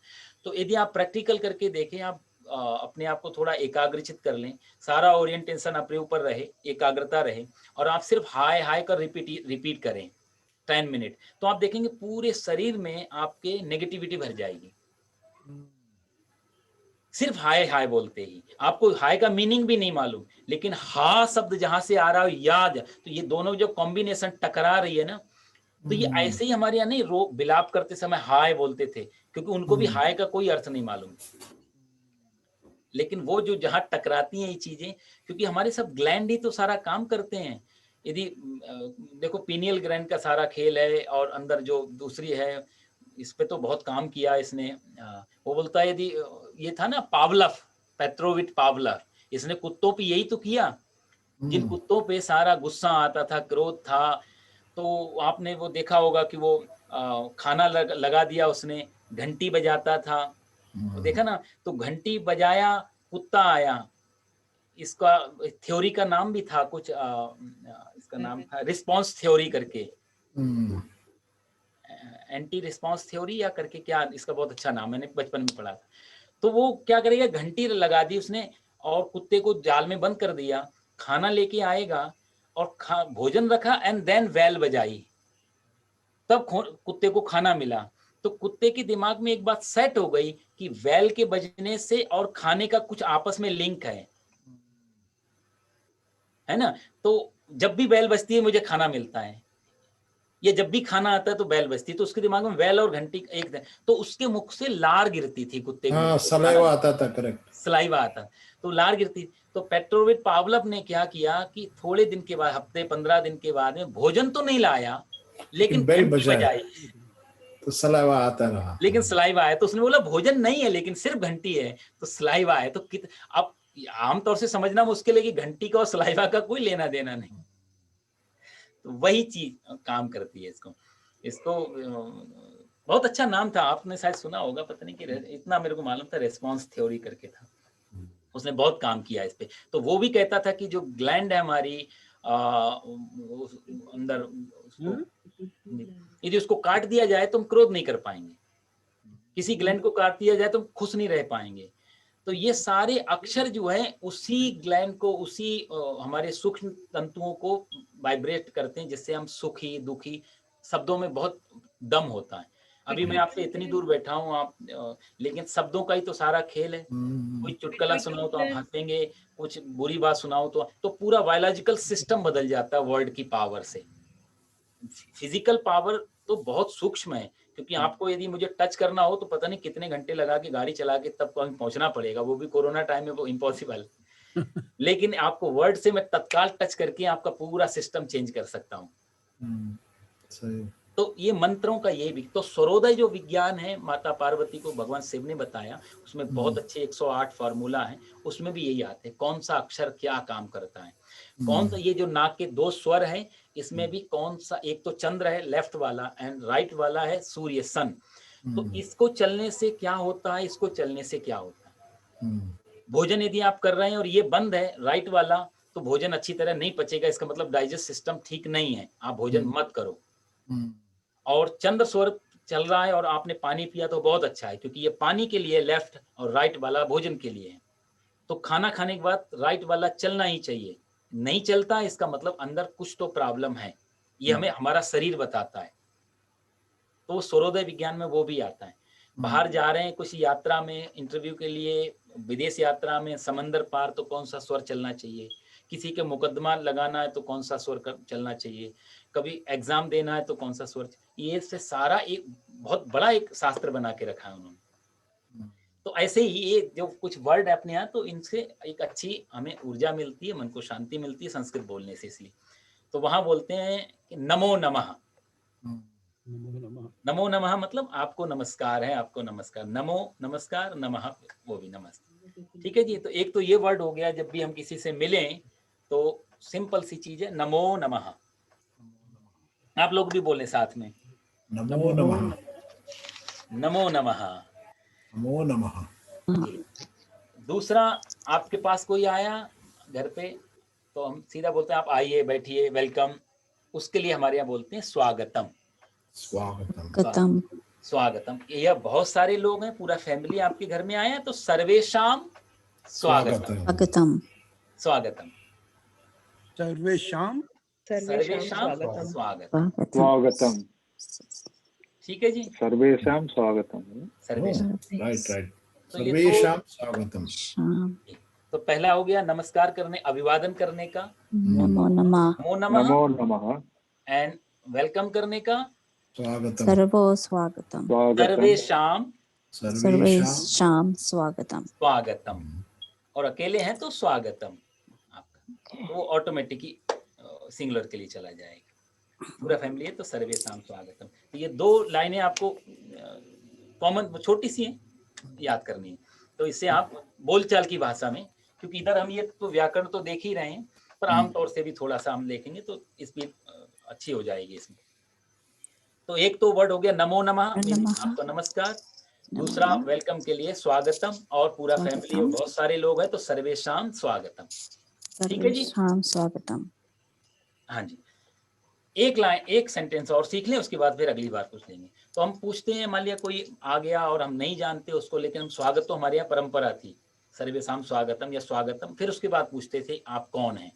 तो यदि आप प्रैक्टिकल करके देखें, आप अपने आप को थोड़ा एकाग्रचित कर लें, सारा ओरिएंटेशन अपने ऊपर रहे, एकाग्रता रहे, और आप सिर्फ हाय हाय कर रिपीट करें 10 मिनट, तो आप देखेंगे पूरे शरीर में आपके नेगेटिविटी भर जाएगी। सिर्फ हाय हाय बोलते ही, आपको हाय का मीनिंग भी नहीं मालूम, लेकिन हा शब्द जहां से आ रहा हो याद, तो ये दोनों जो कॉम्बिनेशन टकरा रही है ना, तो ये ऐसे ही हमारे यहाँ नहीं रो विलाप करते समय हाय बोलते थे, क्योंकि उनको भी हाय का कोई अर्थ नहीं मालूम। लेकिन वो जो जहां टकराती हैं ये चीजें, क्योंकि हमारे सब ग्लैंड ही तो सारा काम करते हैं। यदि देखो पीनियल ग्लैंड का सारा खेल है, और अंदर जो दूसरी है, इस पे तो बहुत काम किया इसने। वो बोलता है यदि ये था ना पावलव, पेट्रोविट पावलव, इसने कुत्तों पे यही तो किया। जिन कुत्तों पे सारा गुस्सा आता था, क्रोध था, तो आपने वो देखा होगा कि वो खाना लगा दिया उसने, घंटी बजाता था, वो देखा ना, तो घंटी बजाया, कुत्ता आया। इसका थ्योरी का नाम भी था कुछ, इसका नाम था रिस्पॉन्स थ्योरी करके, एंटी रिस्पॉन्स थ्योरी या करके, क्या इसका बहुत अच्छा नाम, मैंने बचपन में पढ़ा था। तो वो क्या करेगा, घंटी लगा दी उसने और कुत्ते को जाल में बंद कर दिया, खाना लेके आएगा और भोजन रखा, एंड देन वेल बजाई, तब कुत्ते को खाना मिला। तो कुत्ते के दिमाग में एक बात सेट हो गई कि वेल के बजने से और खाने का कुछ आपस में लिंक है ना। तो जब भी बेल बजती है मुझे खाना मिलता है, या जब भी खाना आता है तो बेल बजती है, तो उसके दिमाग में बेल और घंटी एक, तो उसके मुख से लार गिरती थी कुत्ते के मुख से, सलाइवा आता था, करेक्ट, सलाइवा आता, तो लार गिरती। तो पेट्रोविट पावलव ने क्या किया कि थोड़े दिन के बाद, हफ्ते 15 दिन के बाद में, भोजन तो नहीं लाया लेकिन बेल घंटी बजाई, तो सलाइवा आता रहा, लेकिन सलाइवा है। तो उसने बोला भोजन नहीं है लेकिन सिर्फ घंटी है, तो सलाइवा है। तो अब आमतौर से समझना मुश्किल है कि घंटी का और सलाइवा का कोई लेना देना नहीं, तो वही चीज काम करती है। इसको बहुत अच्छा नाम था, आपने शायद सुना होगा, पता नहीं कि इतना मेरे को मालूम था, रेस्पॉन्स थ्योरी करके था। उसने बहुत काम किया इस पे। तो वो भी कहता था कि जो ग्लैंड है हमारी अंदर, यदि उसको काट दिया जाए तो हम क्रोध नहीं कर पाएंगे, किसी ग्लैंड को काट दिया जाए तो हम खुश नहीं रह पाएंगे। तो ये सारे अक्षर जो है उसी ग्लैंड को, उसी हमारे सूक्ष्म तंतुओं को वाइब्रेट करते हैं, जिससे हम सुखी दुखी, शब्दों में बहुत दम होता है। अभी मैं आपसे इतनी दूर बैठा हूँ, आप लेकिन शब्दों का ही तो सारा खेल है। कोई चुटकुला सुनाओ तो आप हंसेंगे, कुछ बुरी बात सुनाओ तो पूरा बायोलॉजिकल सिस्टम बदल जाता है वर्ड की पावर से। फिजिकल पावर तो बहुत सूक्ष्म है, क्योंकि आपको यदि मुझे टच करना हो तो पता नहीं कितने घंटे लगा के गाड़ी चला के तब कहीं पहुंचना पड़ेगा, वो भी कोरोना टाइम में, वो इम्पॉसिबल। लेकिन आपको वर्ड से मैं तत्काल टच करके आपका पूरा सिस्टम चेंज कर सकता हूँ। सही। तो ये मंत्रों का ये भी तो स्वरोदय जो विज्ञान है, माता पार्वती को भगवान शिव ने बताया, उसमें बहुत अच्छे 108 फार्मूला है, उसमें भी यही आते हैं कौन सा अक्षर क्या काम करता है, कौन सा, ये जो नाक के 2 स्वर है, इसमें भी कौन सा, एक तो चंद्र है लेफ्ट वाला, एंड राइट वाला है सूर्य सन। तो इसको चलने से क्या होता है, इसको चलने से क्या होता है। भोजन यदि आप कर रहे हैं और ये बंद है राइट वाला, तो भोजन अच्छी तरह नहीं पचेगा, इसका मतलब डाइजेस्ट सिस्टम ठीक नहीं है, आप भोजन मत करो। और चंद्र स्वर चल रहा है और आपने पानी पिया तो बहुत अच्छा है, क्योंकि ये पानी के लिए लेफ्ट और राइट वाला भोजन के लिए है। तो खाना खाने के बाद राइट वाला चलना ही चाहिए, नहीं चलता इसका मतलब अंदर कुछ तो प्रॉब्लम है, ये हमें हमारा शरीर बताता है। तो स्वरोदय विज्ञान में वो भी आता है। बाहर जा रहे हैं कुछ यात्रा में, इंटरव्यू के लिए, विदेश यात्रा में, समंदर पार, तो कौन सा स्वर चलना चाहिए, किसी के मुकदमा लगाना है तो कौन सा स्वर चलना चाहिए, कभी एग्जाम देना है तो कौन सा स्वर, ये से सारा एक बहुत बड़ा एक शास्त्र बना के रखा है उन्होंने। तो ऐसे ही ये जो कुछ वर्ड है अपने यहाँ, तो इनसे एक अच्छी हमें ऊर्जा मिलती है, मन को शांति मिलती है संस्कृत बोलने से। इसलिए तो वहां बोलते हैं कि नमो नमः, नमो नमः मतलब आपको नमस्कार है, आपको नमस्कार, नमो नमस्कार, नमः वो भी नमस्ते। ठीक है जी। तो एक तो ये वर्ड हो गया, जब भी हम किसी से मिलें तो सिंपल सी चीज है नमो नमः। आप लोग भी बोले साथ में, नमो नमः, नमो नमः, नमो नमः। दूसरा, आपके पास कोई आया घर पे तो हम सीधा बोलते हैं आप आइए, बैठिए, वेलकम। उसके लिए हमारे यहाँ बोलते हैं स्वागतम, स्वागतम, स्वागतम। यह बहुत सारे लोग हैं, पूरा फैमिली आपके घर में आया है, तो सर्वेशाम स्वागतम, स्वागतम, स्वागतम, सर्वेशाम सर्वेशाम स्वागतम, स्वागतम। ठीक है जी, सर्वेषां स्वागतम। सर्वेशाम। Right right. तो ये सर्वेषां स्वागतम। शाम तो पहला हो गया नमस्कार करने, अभिवादन करने का, नमो नमः नमो नमः, नमो नमः, एंड वेलकम करने का, स्वागतम। सर्वो स्वागतम स्वागतम, सर्वेशाम सर्वेषां सर्वेषां स्वागतम स्वागतम, और अकेले हैं तो स्वागतम आपका, तो वो ऑटोमेटिकली सिंगुलर के लिए चला जाएगा। पूरा फैमिली है तो सर्वेशाम स्वागतम। तो ये 2 लाइनें आपको कॉमन छोटी सी हैं, याद करनी है। तो इससे आप बोलचाल की भाषा में, क्योंकि इधर हम ये तो व्याकरण तो देख ही रहे हैं, पर आमतौर से भी थोड़ा सा हम देखेंगे तो स्पीड अच्छी हो जाएगी इसमें। तो एक तो वर्ड हो गया नमो नमः, नमः। आपको नमस्कार। दूसरा वेलकम के लिए स्वागतम, और पूरा फैमिली और बहुत सारे लोग हैं तो सर्वेशाम स्वागतम। ठीक है जी। सर्वेषां स्वागतम। हाँ जी, एक लाइन एक सेंटेंस और सीख लें, उसके बाद फिर अगली बार पूछ लेंगे। तो हम पूछते हैं, मान लिया कोई आ गया और हम नहीं जानते उसको, लेकिन हम स्वागत तो हमारे यहाँ परंपरा थी, सर्वेशाम स्वागतम या स्वागतम, फिर उसके बाद पूछते थे आप कौन हैं।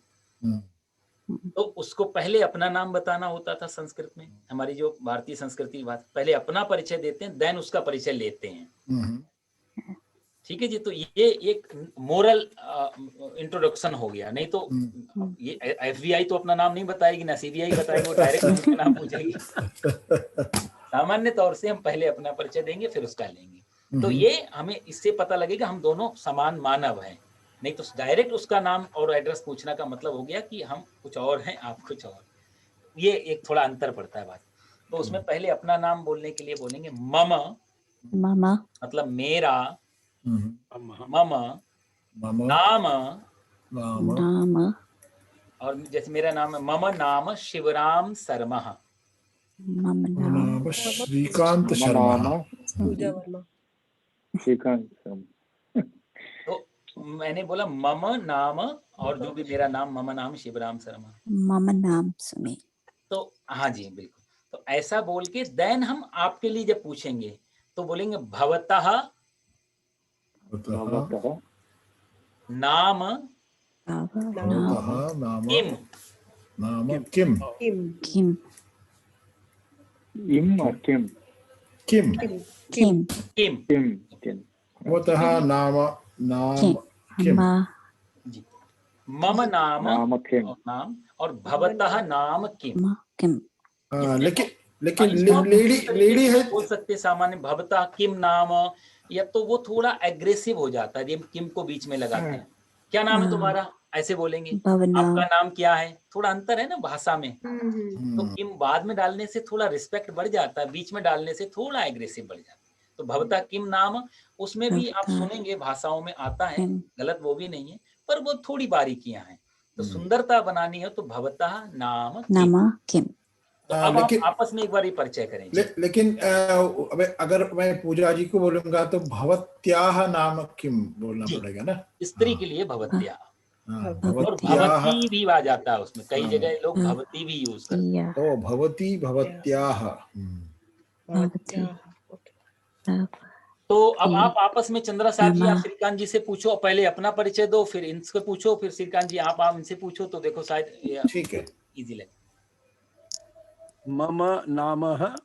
तो उसको पहले अपना नाम बताना होता था संस्कृत में, हमारी जो भारतीय संस्कृति बात, पहले अपना परिचय देते हैं, देन उसका परिचय लेते हैं। ठीक है जी। तो ये एक मोरल इंट्रोडक्शन हो गया। नहीं तो ये एफबीआई तो अपना नाम नहीं बताएगी, ना सीबीआई बताएगी, वो डायरेक्ट उसका नाम पूछेगी। सामान्य तौर से हम पहले अपना परिचय देंगे, फिर उसका लेंगे। तो ये हमें इससे पता लगेगा हम दोनों समान मानव हैं। नहीं तो डायरेक्ट उसका नाम और एड्रेस पूछना का मतलब हो गया कि हम कुछ और हैं, आप कुछ और। ये एक थोड़ा अंतर पड़ता है बात। तो उसमें पहले अपना नाम बोलने के लिए बोलेंगे मम, मम मतलब मेरा, मम मम नाम, नाम नाम और जैसे मेरा नाम है, मम नाम शिवराम शर्मा। मम नाम नाम श्रीकांत मम शर्मा। नाम पूजा वर्मा। श्रीकांत शर्मा। तो मैंने बोला मम नाम, और जो भी मेरा नाम, मम नाम शिवराम शर्मा। मम नाम सुमी। तो हाँ जी बिल्कुल। तो ऐसा बोल के देन हम आपके लिए जब पूछेंगे तो बोलेंगे भवतः भवतः नाम भवतः नाम किम, नाम किम किम इम और किम, किम किम किम किम, किम, भवतः नाम नाम किम किम जी। मम नाम नाम किम, और नाम, और भवतः नाम किम। किम लेकिन इसको आप लेडी दूसरे लेडी तरीके से है। बोल सकते सामान्य भवता किम नाम, या तो वो थोड़ा एग्रेसिव हो जाता है, हम किम को बीच में लगाते हैं। क्या नाम है तुम्हारा, ऐसे बोलेंगे। भवना आपका नाम क्या है, थोड़ा अंतर है ना भाषा में। हम्म। तो किम बाद में डालने से थोड़ा रिस्पेक्ट बढ़ जाता है, बीच में डालने से थोड़ा एग्रेसिव बढ़ जाता है। तो भवता किम नाम, उसमें भी आप भवता सुनेंगे भाषाओं में आता है, किम गलत वो भी नहीं है, पर वो थोड़ी बारीकियां हैं। तो सुंदरता बनानी है तो भवता नाम किम। नाम किम। तो अब लेकिन आप आपस में एक बार ही परिचय करें जी। लेकिन अगर मैं पूजा जी को बोलूंगा तो भवत्याह नाम किम बोलना जी। पड़ेगा ना। स्त्री के लिए भवत्या, हाँ, और भवत्याह। भवती भी आ जाता है उसमें, कई हाँ। जगह लोग भवती भी यूज करते हैं। या ओ भवती भवत्याह। भवती तो अब आप आपस में चंद्रा साहब जी, आप नमा। श्रीकांत जी से पूछो, पहले अपना परिचय दो, फिर इनसे पूछो, फिर श्रीकांत जी आप इनसे पूछो, तो देखो शायद ठीक है। इजी लगे। मम नामः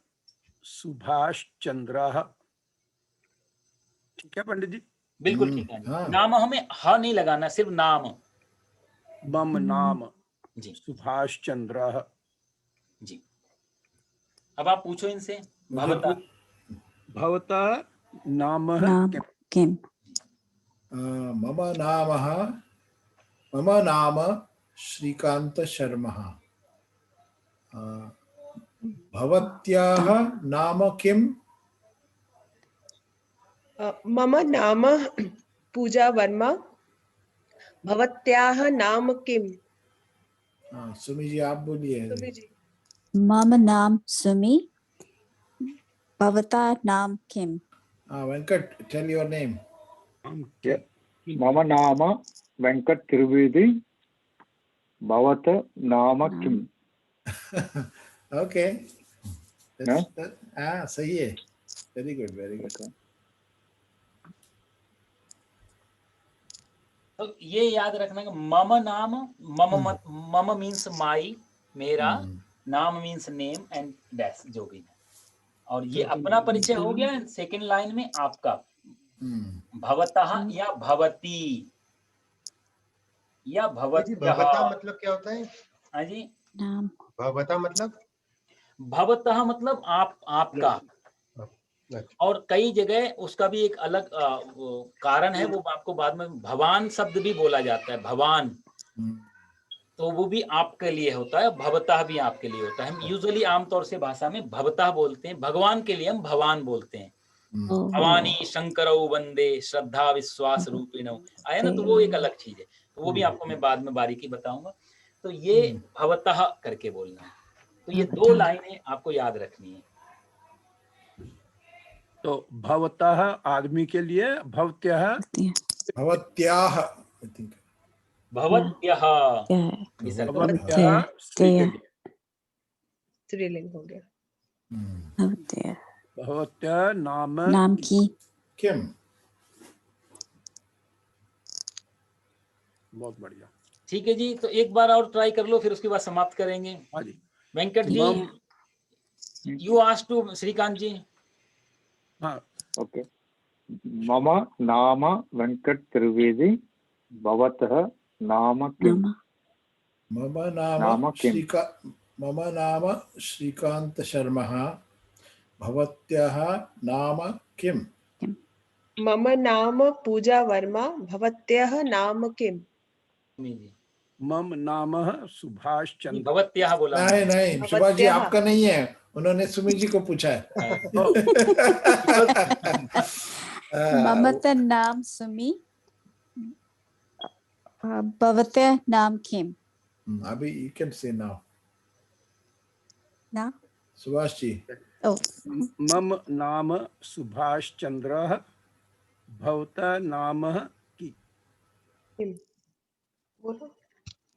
सुभाष चंद्रः। ठीक है पंडित जी। बिल्कुल ठीक है। हाँ। नाम हमें ह नहीं लगाना, सिर्फ नाम मम नाम जी। सुभाष चंद्रः। जी। अब आप पूछो इनसे भवता। भवता नामः नाम किम? किम। मम नाम श्रीकांत शर्मा। भवत्याह नाम किम? मम नाम पूजा वर्मा। भवत्याः नाम किम? सुमी जी आप बोलिए। सुमी जी। मम नाम सुमी। भवता नाम किम। Venkat tell your name. मम नाम वेंकट त्रिवेदी। भवत नाम किम? ओके। हाँ? सही है। Very good very good. तो ये याद रखना कि मम नाम, मम मीन्स माई, मेरा, नाम मीन्स नेम एंड डैश जो भी है। और ये अपना परिचय हो गया। सेकंड लाइन में आपका, भवतः या भवती या जी भवत्यः। भवता मतलब क्या होता है? हाँ जी, नाम भवता मतलब? भवतः मतलब आपका। अच्छा। और कई जगह उसका भी एक अलग वो कारण है, वो आपको बाद में भवान शब्द भी बोला जाता है, भवान, तो वो भी आपके लिए होता है, भवतः भी आपके लिए होता है। हम यूजुअली आमतौर से भाषा में भवतः बोलते हैं, भगवान के लिए हम भगवान बोलते हैं। भवानी शंकरौ वंदे श्रद्धा विश्वास रूपिणौ, आया ना, तो वो एक अलग चीज है, तो वो भी आपको मैं बाद में बारीकी बताऊंगा। तो ये भवतः करके बोलना है। तो ये दो लाइनें आपको याद रखनी है। तो भवतः आदमी के लिए, भवत्यः भवत्याः, I think. भवत्यः विसर्ग। भवत्यः स्त्री के लिए, स्त्रीलिंग हो गया। भवत्यः नाम नाम की किम। बहुत बढ़िया। ठीक है जी, तो एक बार और ट्राई कर लो, फिर उसके बाद समाप्त करेंगे। हाँ जी। Venkat ji, you ask to Shrikant जी। हाँ, Okay. मम नाम वेंकट त्रिवेदी, भवतः नाम किम? नाम मम नाम नाम किम? मम नाम श्रीकांत शर्मा, भवत्याः नाम किम? मम नाम पूजा वर्मा, भवत्यः नाम किम? जी, मम नाम सुभाष चंद्र। भवत्यः बोला। नहीं नहीं, सुभाष जी भवत्याः। आपका नहीं है, उन्होंने सुमी जी को पूछा है। ममत नाम सुमी, भवतः नाम किम। अभी you can say now. ना सुभाष जी। ओ मम नाम सुभाष चंद्र, भवता नाम की। किम बोलो।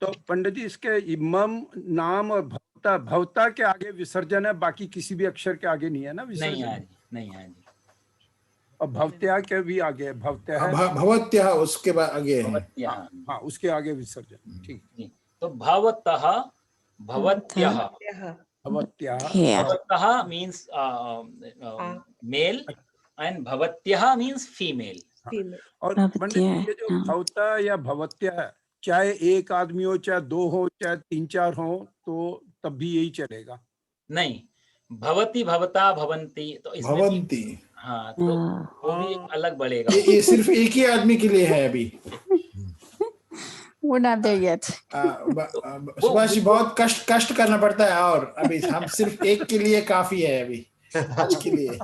तो पंडित जी, इसके मम नाम और भवता, भवता के आगे विसर्जन है, बाकी किसी भी अक्षर के आगे नहीं है ना नहीं विसर्जन? हाँ जी, नहीं हाँ जी। और भवत्या के भी आगे है, भवत्या है। भवत्याः उसके बाद आगे है। भवत्यः। हाँ, उसके आगे विसर्जन। ठीक। जी, तो भवतः, भवत्यः। भवत्या, भवतः मीन्स मेल एंड भवत्यः मीन्स फीमेल। फीमेल। और भवत्या, पंडित जी, ये जो हाँ। भवता या भवत्या है, चाहे एक आदमी हो, चाहे दो हो, चाहे तीन चार हो, तो तब भी यही चलेगा? नहीं, भवति भवता भवन्ति, तो इसमें भी, भवंती, हाँ, तो वो भी एक अलग बढ़ेगा। ये सिर्फ एक ही आदमी के लिए है अभी। We're not there yet. Subhash ji बहुत कष्ट करना पड़ता है, और अभी हम सिर्फ एक के लिए काफी है अभी आज के लिए।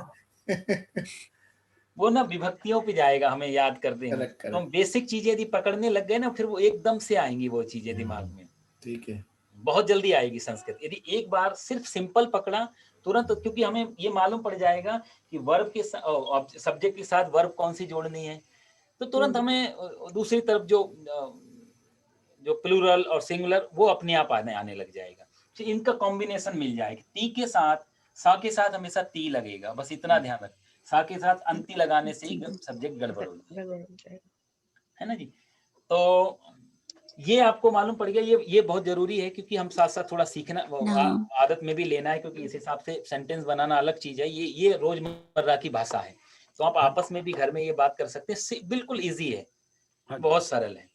वो ना विभक्तियों पे जाएगा, हमें याद करते हैं। Correct, correct. तो हम बेसिक चीजें यदि पकड़ने लग गए ना, फिर वो एकदम से आएंगी वो चीजें दिमाग में, ठीक है। बहुत जल्दी आएगी संस्कृत। यदि एक बार सिर्फ सिंपल पकड़ा तुरंत, क्योंकि हमें ये मालूम पड़ जाएगा कि वर्ब के सब्जेक्ट के साथ वर्ब कौन सी जोड़नी है, तो तुरंत हमें दूसरी तरफ जो प्लूरल और सिंगुलर वो अपने आप आने लग जाएगा। तो इनका कॉम्बिनेशन मिल जाएगा। ती के साथ, सा के साथ हमेशा ती लगेगा, बस इतना ध्यान रख। सा के साथ अंति लगाने से ही सब्जेक्ट गड़बड़ हो जाएगा, है ना जी। तो ये आपको मालूम पड़ गया, ये बहुत जरूरी है, क्योंकि हम साथ साथ थोड़ा सीखना, आदत में भी लेना है, क्योंकि इस हिसाब से सेंटेंस बनाना अलग चीज है। ये रोजमर्रा की भाषा है, तो आप आपस में भी घर में ये बात कर सकते हैं, बिल्कुल इजी है, बहुत सरल है।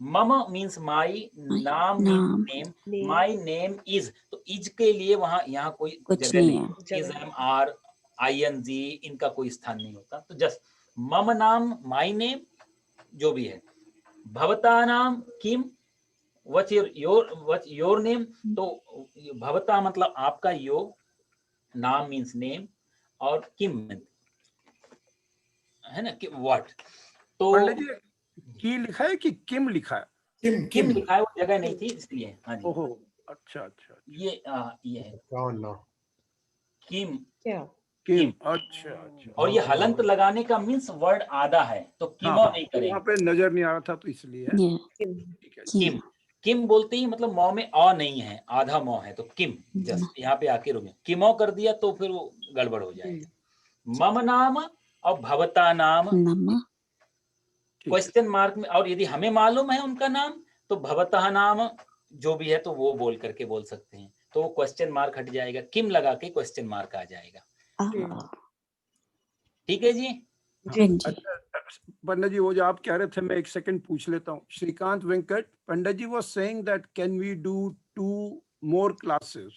मम मीन्स माई, नाम means name, my name is, तो इज के लिए वहां यहाँ कोई जगह नहीं है, इज एम आर ING इनका कोई स्थान नहीं होता, तो जस्ट मम नाम माई नेम जो भी है। भवता नाम किम, व्हाट्स योर नेम, तो भवता मतलब आपका, यो नाम मीन्स नेम, और किम है ना, कि व्हाट। तो पंडित जी, की लिखा है कि किम लिखा है? किम लिखा है, वो जगह नहीं थी इसलिए। हाँ जी। ओहो, अच्छा। ये है किम, क्या किम, अच्छा। और ये हलंत लगाने का मीन्स वर्ड आधा है, तो किमो नहीं करेंगे। वहाँ पे नजर नहीं आ रहा था, तो इसलिए ठीक है। किम, किम बोलते ही मतलब मौ में अ नहीं है, आधा मौ है, तो किम, जस्ट यहाँ पे आके रुके। किमो कर दिया तो फिर वो गड़बड़ हो जाएगा। मम नाम और भवता नाम क्वेश्चन मार्क में, और यदि हमें मालूम है उनका नाम, तो भवतः नाम जो भी है तो वो बोल करके बोल सकते हैं, तो वो क्वेश्चन मार्क हट जाएगा, किम लगा के क्वेश्चन मार्क आ जाएगा। ठीक है जी। पंडित जी वो जो आप कह रहे थे मैं एक सेकंड पूछ लेता हूँ. श्रीकांत वेंकट, पंडित जी was saying that can we do 2 more classes?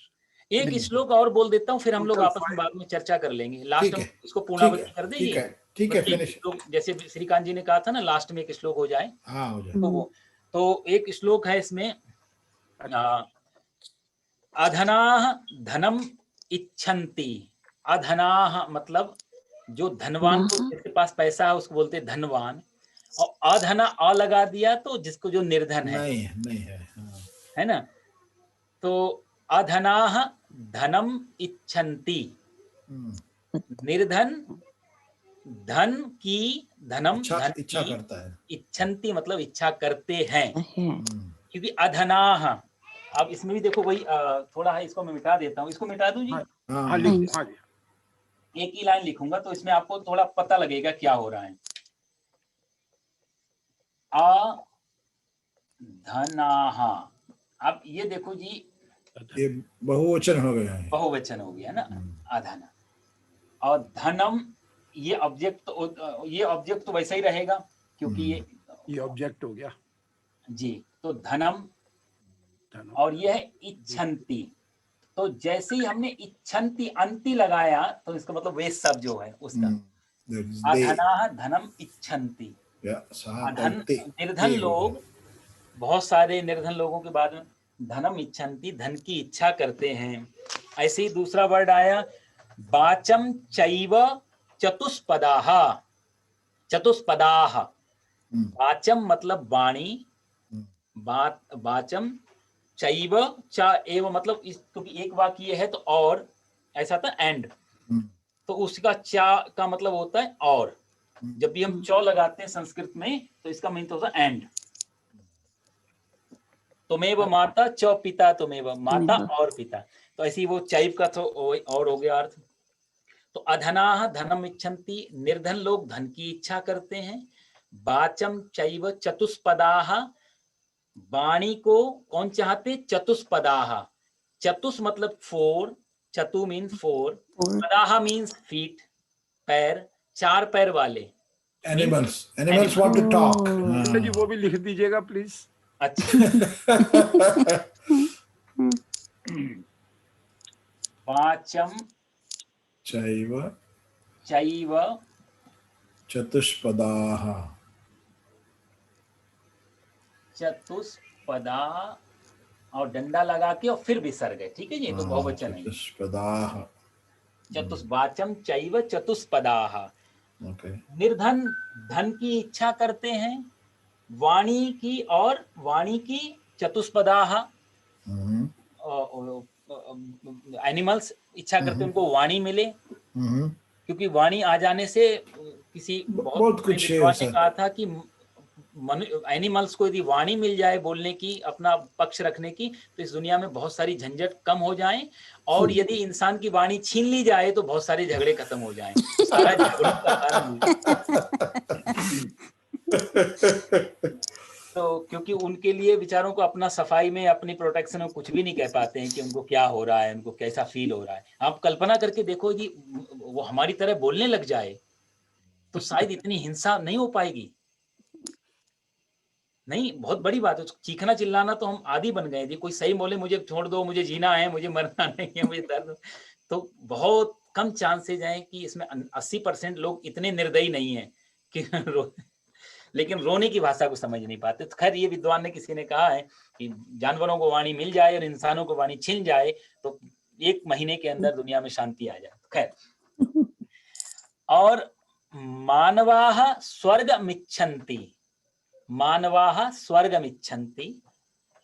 एक श्लोक और बोल देता हूँ, फिर हम लोग Total आपस में 5. बाद में चर्चा कर लेंगे. लास्ट ठीक में है, इसको ठीक पूर्णावृत्ति है, कर ठीक दीजिए. है, ठीक है, बस एक फिनिश. श्लोक, जैसे श्रीकांत जी ने कहा था ना, लास्ट में एक श्लोक हो जाए. हाँ, हो जाए. तो वो, तो एक श्लोक है इसमें, अधनाः धनम इच्छन्ति. अधनाः मतलब जो धनवान को, जिसके पास पैसा है उसको बोलते हैं धनवान. और अधना अ लगा दिया तो जिसको जो निर्धन है, नहीं है. हाँ. है ना. तो अधनाः धनम इच्छन्ति. निर्धन धन की, धनम धन इच्छा की, करता है. इच्छन्ति मतलब इच्छा करते हैं. क्योंकि अधनाः, अब इसमें भी देखो वही थोड़ा है, इसको मैं मिटा देता हूँ. इसको मिटा दूं जी. हाँ लिख. हाँ जी. एक ही लाइन लिखूंगा तो इसमें आपको थोड़ा पता लगेगा क्या हो रहा है. अधनाः. अब ये देखो जी, ये बहुवचन हो गया है. बहुवचन हो गया ना, अधन. और धनम ये ऑब्जेक्ट, ये ऑब्जेक्ट तो वैसा ही रहेगा क्योंकि ये ऑब्जेक्ट हो गया जी. तो धनम, और ये है इच्छन्ति. तो जैसे ही हमने इच्छन्ति अंति लगाया तो इसका मतलब वे सब जो है उसका. अधनाः धनम इच्छन्ति. निर्धन लोग, बहुत सारे निर्धन लोगों के बाद में धनम इच्छन्ति, धन की इच्छा करते हैं. ऐसे ही दूसरा वर्ड आया, वाचम चैव चतुष्पदाः. चतुष्पदाः, वाचम मतलब वाणी, वाचम चैव, च एव मतलब इस, क्योंकि एक वाक्य है तो और ऐसा था एंड, तो उसका चा का मतलब होता है और. जब भी हम चौ लगाते हैं संस्कृत में तो इसका मीनिंग होता है एंड. तुमेव माता च पिता, तुमेव माता और पिता. तो ऐसी वो चैव का तो और हो गया अर्थ. तो अधनाः धनम इच्छन्ति, निर्धन लोग धन की इच्छा करते हैं. वाचम चैव चतुष्पदाः, वाणी को कौन चाहते? चतुष्पदाः. चतुष मतलब 4, चतु मीन्स 4, पदाः मीन्स फीट, पैर, 4 पैर वाले. Animals want to talk. जी वो भी लिख दीजिएगा प्लीज. अच्छा. वाचम चैव चैव चतुष्पदाः. चतुष्पदा और डंडा लगा के और फिर विसर्ग है. ठीक है जी, तो बहुवचन है. चतुष्पदाः. चतुष्वाचम चैव चतुष्पदाः. निर्धन धन की इच्छा करते हैं, वाणी की, और वाणी की चतुष्पदाः. एनिमल्स इच्छा करते हैं उनको वाणी मिले, क्योंकि वाणी आ जाने से किसी बहुत कुछ ने कहा था कि एनिमल्स को यदि वाणी मिल जाए बोलने की, अपना पक्ष रखने की, तो इस दुनिया में बहुत सारी झंझट कम हो जाएं. और यदि इंसान की वाणी छीन ली जाए तो बहुत सारे झगड़े खत्म हो जाएं. सारा झगड़ों का कारण तो क्योंकि उनके लिए बेचारों को अपना सफाई में, अपनी प्रोटेक्शन में कुछ भी नहीं कह पाते हैं कि उनको क्या हो रहा है, उनको कैसा फील हो रहा है. आप कल्पना करके देखो जी, वो हमारी तरह बोलने लग जाए तो शायद इतनी हिंसा नहीं हो पाएगी. नहीं, बहुत बड़ी बात है. चीखना चिल्लाना तो हम आदी बन गए थे. कोई सही बोले मुझे छोड़ दो, मुझे जीना है, मुझे मरना नहीं है, मुझे दर्द, तो बहुत कम चांसेज हैं कि इसमें 80% लोग इतने निर्दयी नहीं है कि लेकिन रोने की भाषा को समझ नहीं पाते. तो खैर, ये विद्वान ने किसी ने कहा है कि जानवरों को वाणी मिल जाए और इंसानों को वाणी छिन जाए तो 1 महीने के अंदर दुनिया में शांति आ जाए. खैर, और मानवाः स्वर्गमिच्छन्ति. मानवाः स्वर्गमिच्छन्ति.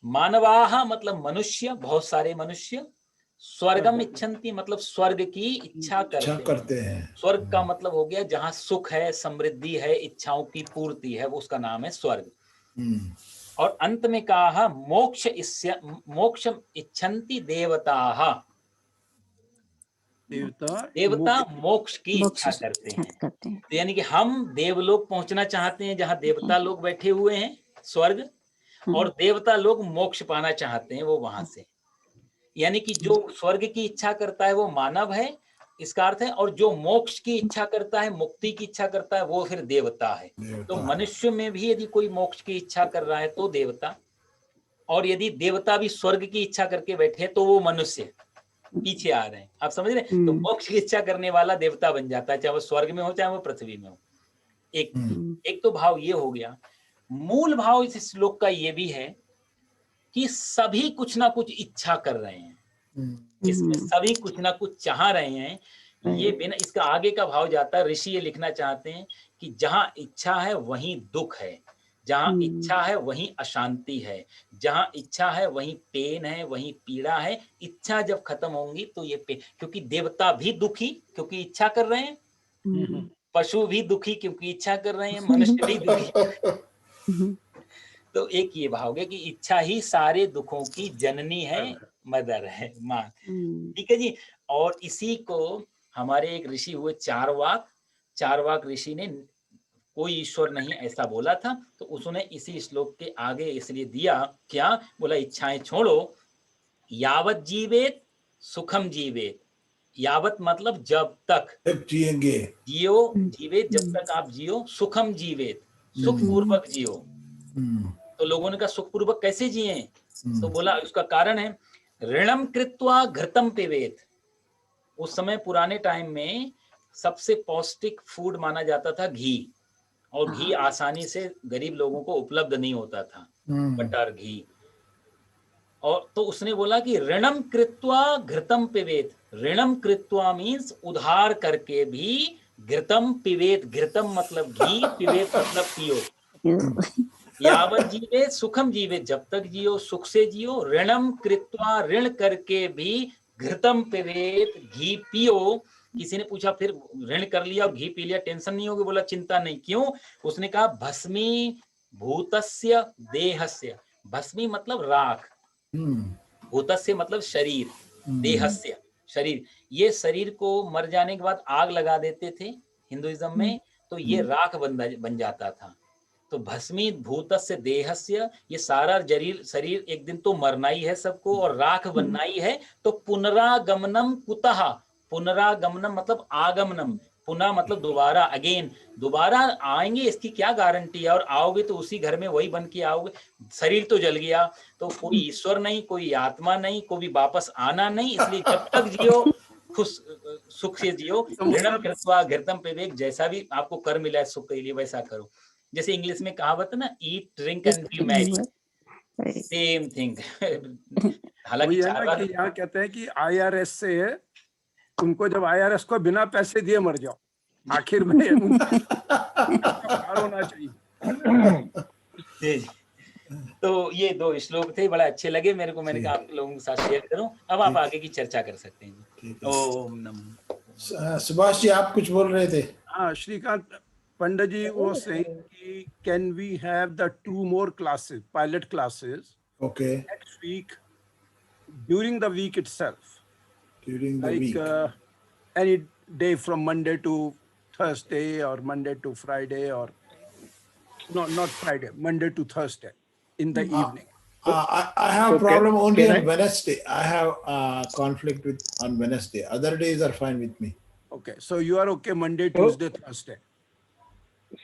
मानवाः मतलब मनुष्य, बहुत सारे मनुष्य. स्वर्गम इच्छन्ति मतलब स्वर्ग की इच्छा करते हैं. स्वर्ग का मतलब हो गया जहां सुख है, समृद्धि है, इच्छाओं की पूर्ति है, वो उसका नाम है स्वर्ग. और अंत में कहा मोक्ष इच्छन्ति देवताः. देवता मोक्ष की इच्छा करते हैं. तो यानी कि हम देवलोक पहुंचना चाहते हैं जहां देवता लोग बैठे हुए हैं, स्वर्ग, और देवता लोग मोक्ष पाना चाहते हैं वो वहां से. यानी कि जो स्वर्ग की इच्छा करता है वो मानव है, इसका अर्थ है, और जो मोक्ष की इच्छा करता है, मुक्ति की इच्छा करता है, वो फिर देवता है। तो मनुष्य में भी यदि कोई मोक्ष की इच्छा कर रहा है तो देवता, और यदि देवता भी स्वर्ग की इच्छा करके बैठे तो वो मनुष्य पीछे आ रहे हैं। आप समझ रहे हैं? तो मोक्ष की इच्छा करने वाला देवता बन जाता है, चाहे वो स्वर्ग में हो चाहे वो पृथ्वी में हो। एक तो भाव ये हो गया। मूल भाव इस श्लोक का ये भी है कि सभी कुछ ना कुछ इच्छा कर रहे हैं, इसमें सभी कुछ ना कुछ चाह रहे हैं। ये बिना, इसका आगे का भाव जाता है, ऋषि ये लिखना चाहते हैं कि जहां इच्छा है वहीं दुख है, जहां इच्छा है वहीं अशांति है, जहां इच्छा है वहीं पेन है, वहीं पीड़ा है। इच्छा जब खत्म होंगी तो ये क्योंकि देवता भी दुखी क्योंकि इच्छा कर रहे हैं, पशु भी दुखी क्योंकि इच्छा कर रहे हैं, मनुष्य भी दुखी। तो एक ये भाव है कि इच्छा ही सारे दुखों की जननी है, मदर है, माँ। ठीक है जी। और इसी को हमारे एक ऋषि हुए चारवाक ऋषि ने कोई ईश्वर नहीं ऐसा बोला था, तो उसने इसी श्लोक के आगे इसलिए दिया, क्या बोला, इच्छाएं छोड़ो, यावत जीवेत सुखम जीवेत। यावत मतलब जब तक जिएंगे, जियो, जीवेत जब तक आप जियो, सुखम जीवेत सुख पूर्वक जियो। तो लोगों ने कहा सुख पूर्वक कैसे जिए? तो बोला उसका कारण है ऋणम कृत्वा घृतम पिबेत। उस समय पुराने टाइम में सबसे पौष्टिक फूड माना जाता था घी, और घी आसानी से गरीब लोगों को उपलब्ध नहीं होता था, बटर घी। और तो उसने बोला कि ऋणम कृत्वा घृतम पिबेत। ऋणम कृत्वा मीन्स उधार करके भी घृतम पिबेत। घृतम मतलब घी, पिबेत मतलब पियो। यावत जीवे सुखम जीवे, जब तक जियो सुख से जियो। ऋणम कृत्वा, ऋण करके भी घृतम पिबेत, घी पियो। किसी ने पूछा फिर ऋण कर लिया और घी पी लिया टेंशन नहीं होगी? बोला चिंता नहीं। क्यों? उसने कहा भस्मी भूतस्य देहस्य। भस्मी मतलब राख, भूतस्य मतलब शरीर, देहस्य शरीर। ये शरीर को मर जाने के बाद आग लगा देते थे हिंदुइज्म में, तो ये राख बन जाता था। तो भस्मी भूतस्य देहस्य, ये सारा शरीर एक दिन तो मरना ही है सबको और राख बनना ही है। तो पुनरागमनम कुतः, पुनरागमनम मतलब आगमनम, पुनः मतलब दोबारा, अगेन दोबारा आएंगे इसकी क्या गारंटी है? और आओगे तो उसी घर में वही बन के आओगे। शरीर तो जल गया, तो कोई ईश्वर नहीं, कोई आत्मा नहीं, कोई वापस आना नहीं। इसलिए जब तक जियो खुश सुख से जियो। ऋणम कृत्वा घृतम पिबेत, जैसा भी आपको कर मिला है सुख के लिए वैसा करो। जैसे इंग्लिश में कहावत है ना, eat drink and B Mary, same thing. हालांकि यहाँ कहते हैं कि IRS से उनको, जब IRS को बिना पैसे दिए मर जाओ, आखिर में होना चाहिए। तो ये दो श्लोक थे, बड़ा अच्छे लगे मेरे को, मैंने कहा आप लोगों के साथ शेयर करूं। अब आप आगे की चर्चा कर सकते हैं। ओम नमः। सुभाष जी आप कुछ बोल रहे थे? हाँ, श्रीकांत पंडित जी was saying कि can we have the 2 more classes, pilot classes, next week during the week itself, during the like week, any day from Monday to Thursday or Monday to Friday, or not Friday, Monday to Thursday in the evening. I have a problem only on Wednesday. I have conflict on Wednesday. Other days are fine with me. Okay, so you are okay Monday, Tuesday, Thursday.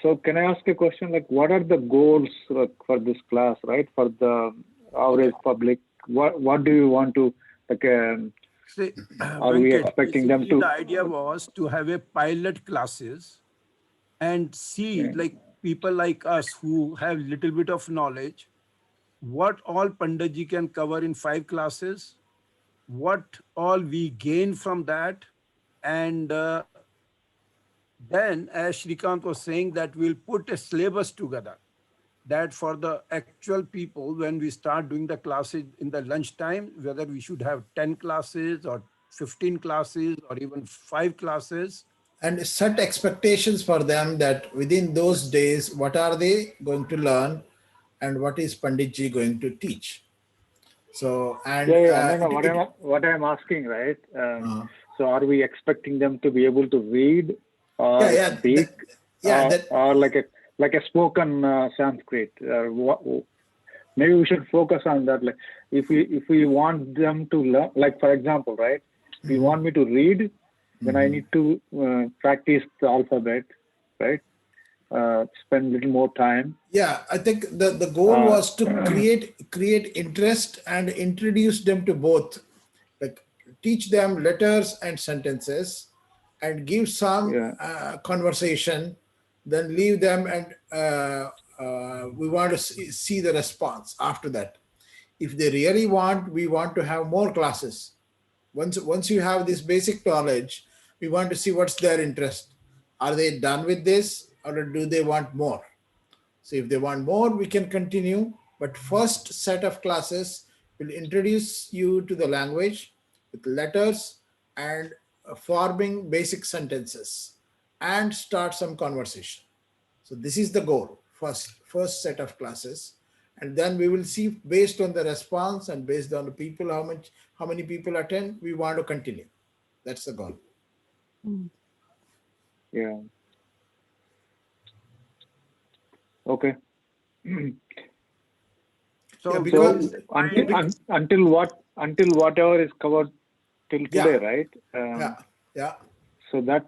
So can I ask a question? Like, what are the goals for this class, right? For the average public, what do you want to, like, See, are we expecting them to? The idea was to have a pilot classes and see, like, people like us who have little bit of knowledge, what all Panditji can cover in 5 classes, what all we gain from that, and then, as Shrikant was saying, that we'll put a syllabus together, that for the actual people, when we start doing the classes in the lunchtime, whether we should have 10 classes or 15 classes or even 5 classes. And set expectations for them that within those days, what are they going to learn and what is Panditji going to teach? So, and what I'm asking, right? So are we expecting them to be able to read or speak, or like a spoken Sanskrit? Maybe we should focus on that. Like, if we want them to learn, like, for example, right? If you want me to read, then I need to practice the alphabet, right? Spend a little more time. Yeah, I think the goal was to create interest and introduce them to both, like teach them letters and sentences, and give some conversation, then leave them, and we want to see the response after that. If they really want, we want to have more classes. Once you have this basic knowledge, we want to see what's their interest. Are they done with this, or do they want more? So if they want more, we can continue. But first set of classes will introduce you to the language with letters and forming basic sentences and start some conversation. So this is the goal, first set of classes. And then we will see, based on the response and based on the people, how many people attend, we want to continue. That's the goal. Yeah. Okay. So, because until whatever is covered till today, right? Yeah. So that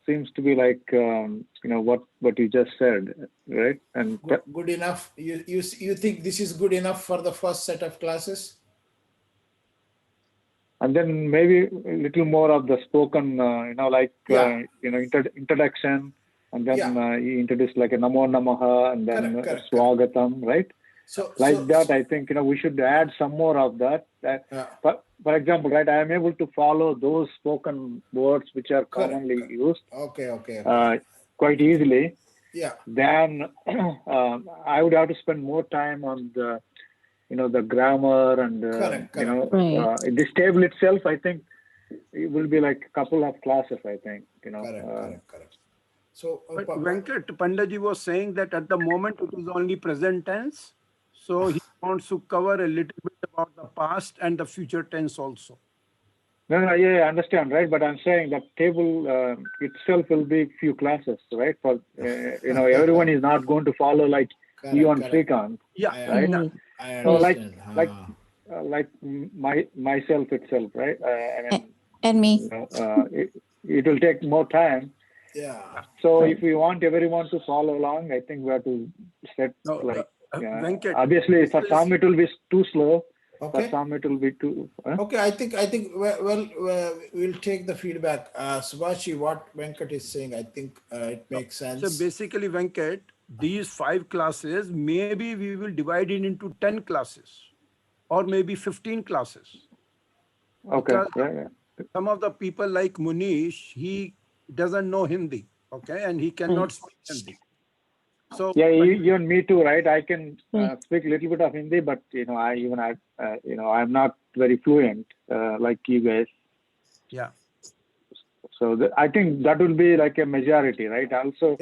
seems to be like what you just said, right? And good enough. You think this is good enough for the first set of classes? And then maybe a little more of the spoken, introduction, and then you introduce like a Namo Namaha, and then Swagatam, right? So I think we should add some more of that. But for example, right, I am able to follow those spoken words which are commonly used. Okay. Quite easily. Yeah. Then I would have to spend more time on the the grammar and this table itself. I think it will be like a couple of classes. I think Correct. So but Venkat, Pandaji was saying that at the moment it is only present tense. So he wants to cover a little bit about the past and the future tense also. No, I understand, right? But I'm saying that table itself will be few classes, right? For everyone is not going to follow like you and Srikanth. Yeah, right. I so understand. Myself itself, right? And me. It will take more time. Yeah. So if we want everyone to follow along, I think we have to set Venkat, obviously for some it will be too slow. Okay. For some it will be too. Okay, I think we'll take the feedback. Subhashi, what Venkat is saying, I think it makes sense. So basically, Venkat, these 5 classes, maybe we will divide it into 10 classes or maybe 15 classes. Okay. Because some of the people like Munish, he doesn't know Hindi, okay, and he cannot speak Hindi. So even me too, right? I can speak a little bit of Hindi, but I'm not very fluent like you guys. Yeah. So I think that will be like a majority, right? Also,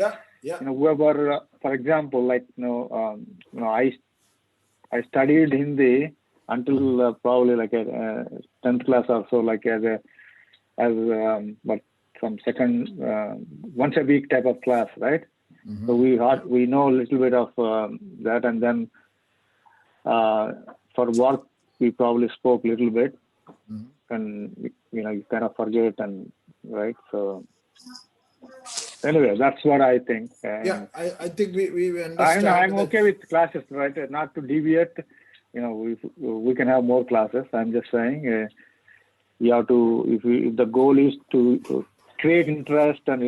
whoever, for example, like I studied Hindi until probably like a 10th class or so, like some second once a week type of class, right? Mm-hmm. So we know a little bit of that, and then for work we probably spoke a little bit, and you kind of forget, and right. So anyway, that's what I think. I think we understand. I'm okay with classes, right? Not to deviate. We can have more classes. I'm just saying you have to. If the goal is to create interest and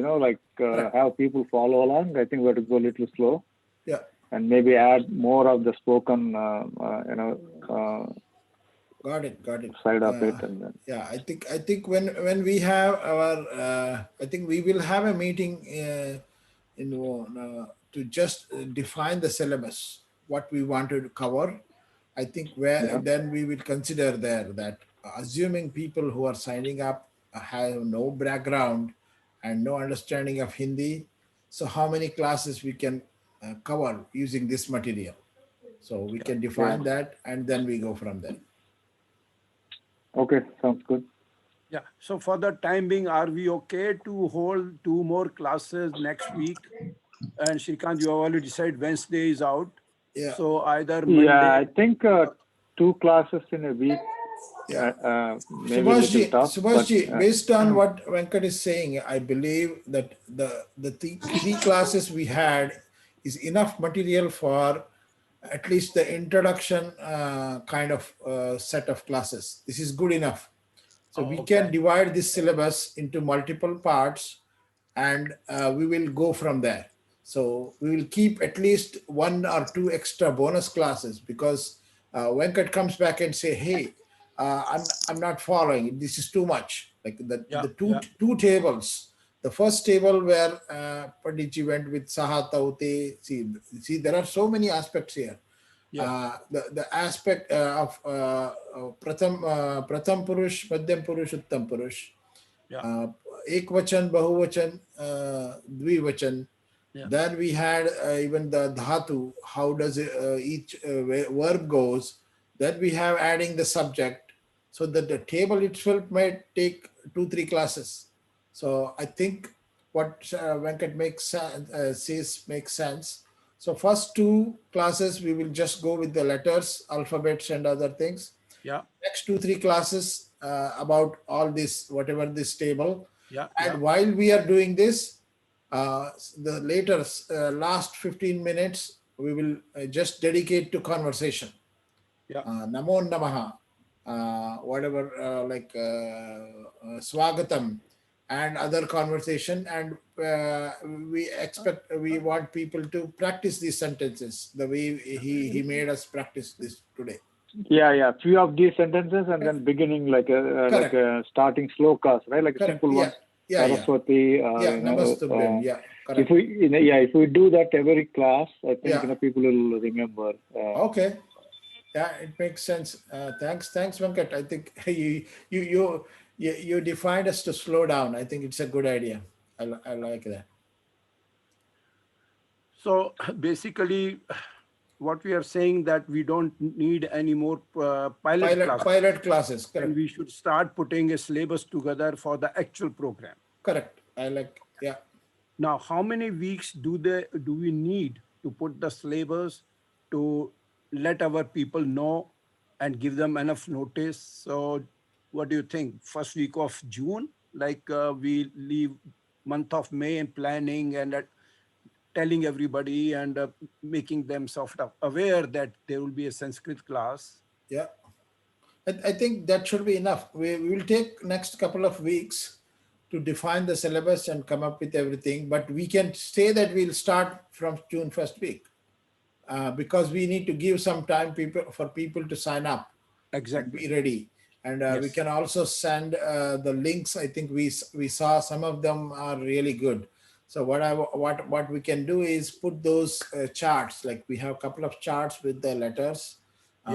have people follow along, I think we have to go a little slow. Yeah. And maybe add more of the spoken, Got it. Side of it, and then. Yeah, I think when we have our, I think we will have a meeting to just define the syllabus, what we want to cover. I think then we will consider that assuming people who are signing up have no background and no understanding of Hindi, so how many classes we can cover using this material. So we can define that, and then we go from there. Okay, sounds good. Yeah. So for the time being, are we okay to hold 2 more classes next week? And Srikanth, you have already decided Wednesday is out. Yeah. So either Monday. Yeah, I think 2 classes in a week maybe a little tough. Subhash ji, based on what Venkat is saying, I believe that the three classes we had is enough material for at least the introduction kind of set of classes. This is good enough. So we can divide this syllabus into multiple parts, and we will go from there. So we will keep at least 1 or 2 extra bonus classes, because Venkat comes back and say, hey, I'm not following. This is too much. Like the two tables. The first table where Panditji went with Saha Taute. See, there are so many aspects here. The aspect of Pratham Purush, Madhyam Purush, Uttam Purush. Ekvachan, Bahuvachan, Dvivachan. Then we had even the dhatu, how does each verb goes. Then we have adding the subject, so that the table itself might take 2-3 classes. So I think what Venkat says makes sense. So first 2 classes, we will just go with the letters, alphabets and other things. Next 2-3 classes about all this, whatever this table. And while we are doing this, the later last 15 minutes, we will just dedicate to conversation. Namo Namaha, whatever, like Swagatam and other conversation. And we want people to practice these sentences the way he made us practice this today. Few of these sentences, and then beginning like a starting slokas, right? Like a simple one. Saraswati. Namastubhyam. If we do that every class, I think people will remember. Okay. Yeah, it makes sense. Thanks, Venkat. I think you defined us to slow down. I think it's a good idea. I like that. So basically, what we are saying that we don't need any more pilot classes. Correct. And we should start putting a syllabus together for the actual program. Correct. Now, how many weeks do we need to put the syllabus to let our people know and give them enough notice? So what do you think? First week of June, like we leave month of May in planning and telling everybody and making them sort of aware that there will be a Sanskrit class. I think that should be enough. We will take next couple of weeks to define the syllabus and come up with everything, but we can say that we'll start from June first week, because we need to give some time for people to sign up. Exactly. And be ready. And we can also send the links. I think we saw some of them are really good. So what we can do is put those charts, like we have a couple of charts with the letters,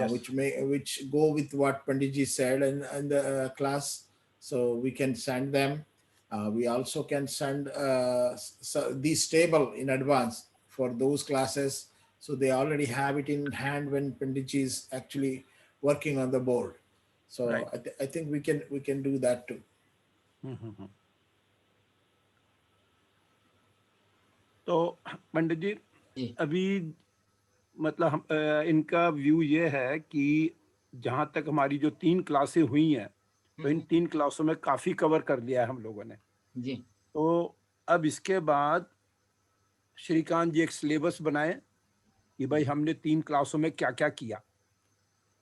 which go with what Panditji said in the class. So we can send them. We also can send this table in advance for those classes, so they already have it in hand when Panditji is actually working on the board. So I think we can do that too. तो पंडित जी अभी मतलब इनका view ये है कि जहां तक हमारी जो 3 क्लासें हुई हैं, तो इन 3 क्लासों में काफी कवर कर लिया है हम लोगों ने जी। तो अब इसके बाद श्रीकांत जी एक सिलेबस बनाए कि भाई हमने 3 क्लासों में क्या क्या किया,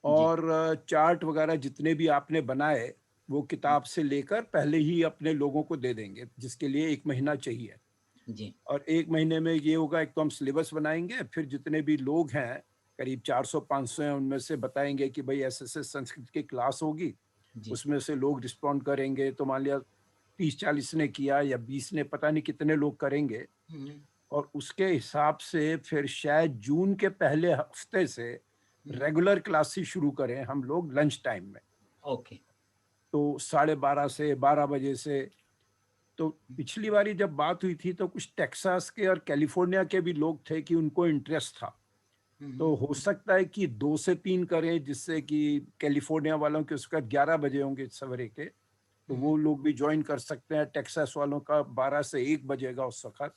और चार्ट वगैरह जितने भी आपने बनाए वो किताब से लेकर पहले ही अपने लोगों को दे देंगे, जिसके लिए 1 महीना चाहिए जी। और 1 महीने में ये होगा, एक तो हम सिलेबस बनाएंगे, फिर जितने भी लोग हैं करीब 400-500 हैं, उनमें से बताएंगे कि भाई ऐसे संस्कृत की क्लास होगी, उसमें से लोग रिस्पॉन्ड करेंगे, तो मान लिया 30-40 ने किया या 20 ने, पता नहीं कितने लोग करेंगे, और उसके हिसाब से फिर शायद जून के पहले हफ्ते से रेगुलर क्लासेस शुरू करें हम लोग लंच टाइम में। ओके। तो 12:30 से 12 बजे से। तो पिछली बारी जब बात हुई थी तो कुछ टेक्सास के और कैलिफोर्निया के भी लोग थे कि उनको इंटरेस्ट था, तो हो सकता है कि 2 से 3 करें, जिससे कि कैलिफोर्निया वालों के उसका 11 बजे होंगे सवेरे के, तो वो लोग भी ज्वाइन कर सकते हैं। टेक्सास वालों का 12 से 1 बजेगा उस वक्त,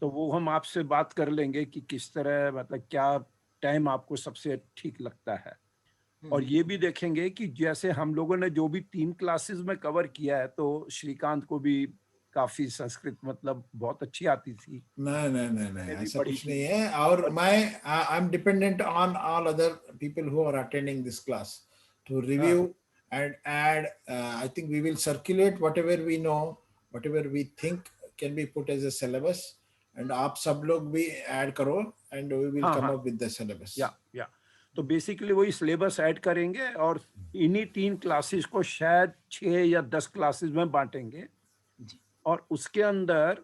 तो वो हम आपसे बात कर लेंगे कि किस तरह, मतलब क्या टाइम आपको सबसे ठीक लगता है। और ये भी देखेंगे कि जैसे हम लोगों ने जो भी 3 क्लासेस में कवर किया है, तो श्रीकांत को भी काफी संस्कृत मतलब बहुत अच्छी आती थी। नहीं ऐसा कुछ नहीं है। और मैं I am dependent on all other people who are attending this class to review and add. I think we will circulate whatever we know, whatever we think can be put as a syllabus, and आप सब लोग भी add करो and we will come up with the syllabus. या तो basically वही syllabus add करेंगे और इन्हीं 3 क्लासेस को शायद 6 या 10 क्लासेस में बांटेंगे। और उसके अंदर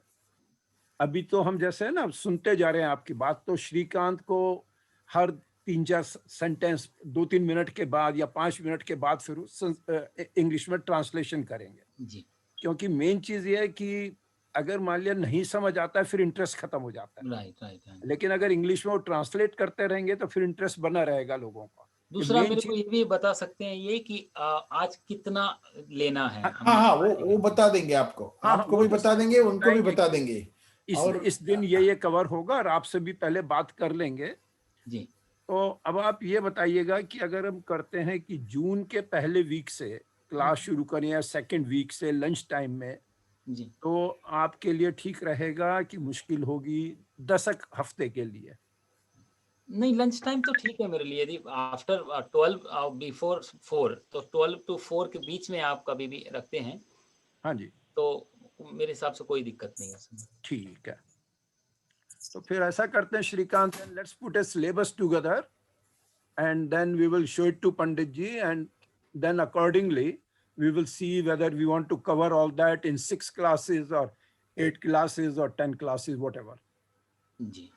अभी तो हम जैसे है ना सुनते जा रहे हैं आपकी बात, तो श्रीकांत को हर 3-4 सेंटेंस 2-3 मिनट के बाद या 5 मिनट के बाद फिर इंग्लिश में ट्रांसलेशन करेंगे जी। क्योंकि मेन चीज ये है कि अगर मान लिया नहीं समझ आता है फिर इंटरेस्ट खत्म हो जाता है। राइट। लेकिन अगर इंग्लिश में वो ट्रांसलेट करते रहेंगे तो फिर इंटरेस्ट बना रहेगा लोगों का। दूसरा मेरे को ये भी बता सकते हैं ये कि आज कितना लेना है? हाँ वो बता देंगे आपको। आपको भी बता देंगे, उनको भी बता देंगे। और इस दिन ये कवर होगा और आपसे भी पहले बात कर लेंगे जी। तो अब आप ये बताइएगा कि अगर हम करते हैं कि जून के पहले वीक से क्लास शुरू करें या सेकंड वीक से लंच टाइम में जी, तो आपके लिए ठीक रहेगा कि मुश्किल होगी 10 हफ्ते के लिए? नहीं, लंच टाइम तो ठीक है मेरे लिए। यदि आफ्टर 12 बिफोर 4 तो 12 to 4 के बीच में आप कभी भी रखते हैं हाँ जी, तो मेरे हिसाब से कोई दिक्कत नहीं है। ठीक है, तो फिर ऐसा करते हैं Srikanth, let's put a syllabus together and then we will show it to Pandit ji and then accordingly we will see whether we want to cover all that in 6 classes or 8 classes or 10 classes, whatever. जी,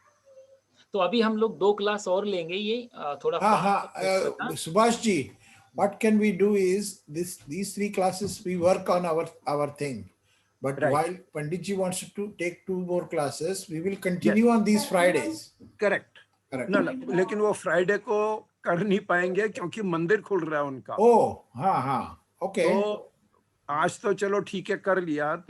तो अभी हम लोग 2 class और लेंगे। ये थोड़ा Subhash ji, what can we do is these 3 classes we work on our thing, but while Pandit ji wants to take 2 more classes, we will continue on these Fridays. Correct. ना लेकिन वो फ्राइडे को कर नहीं पाएंगे क्योंकि मंदिर खुल रहा है उनका। हाँ, ओके। तो आज तो चलो ठीक है कर लिया।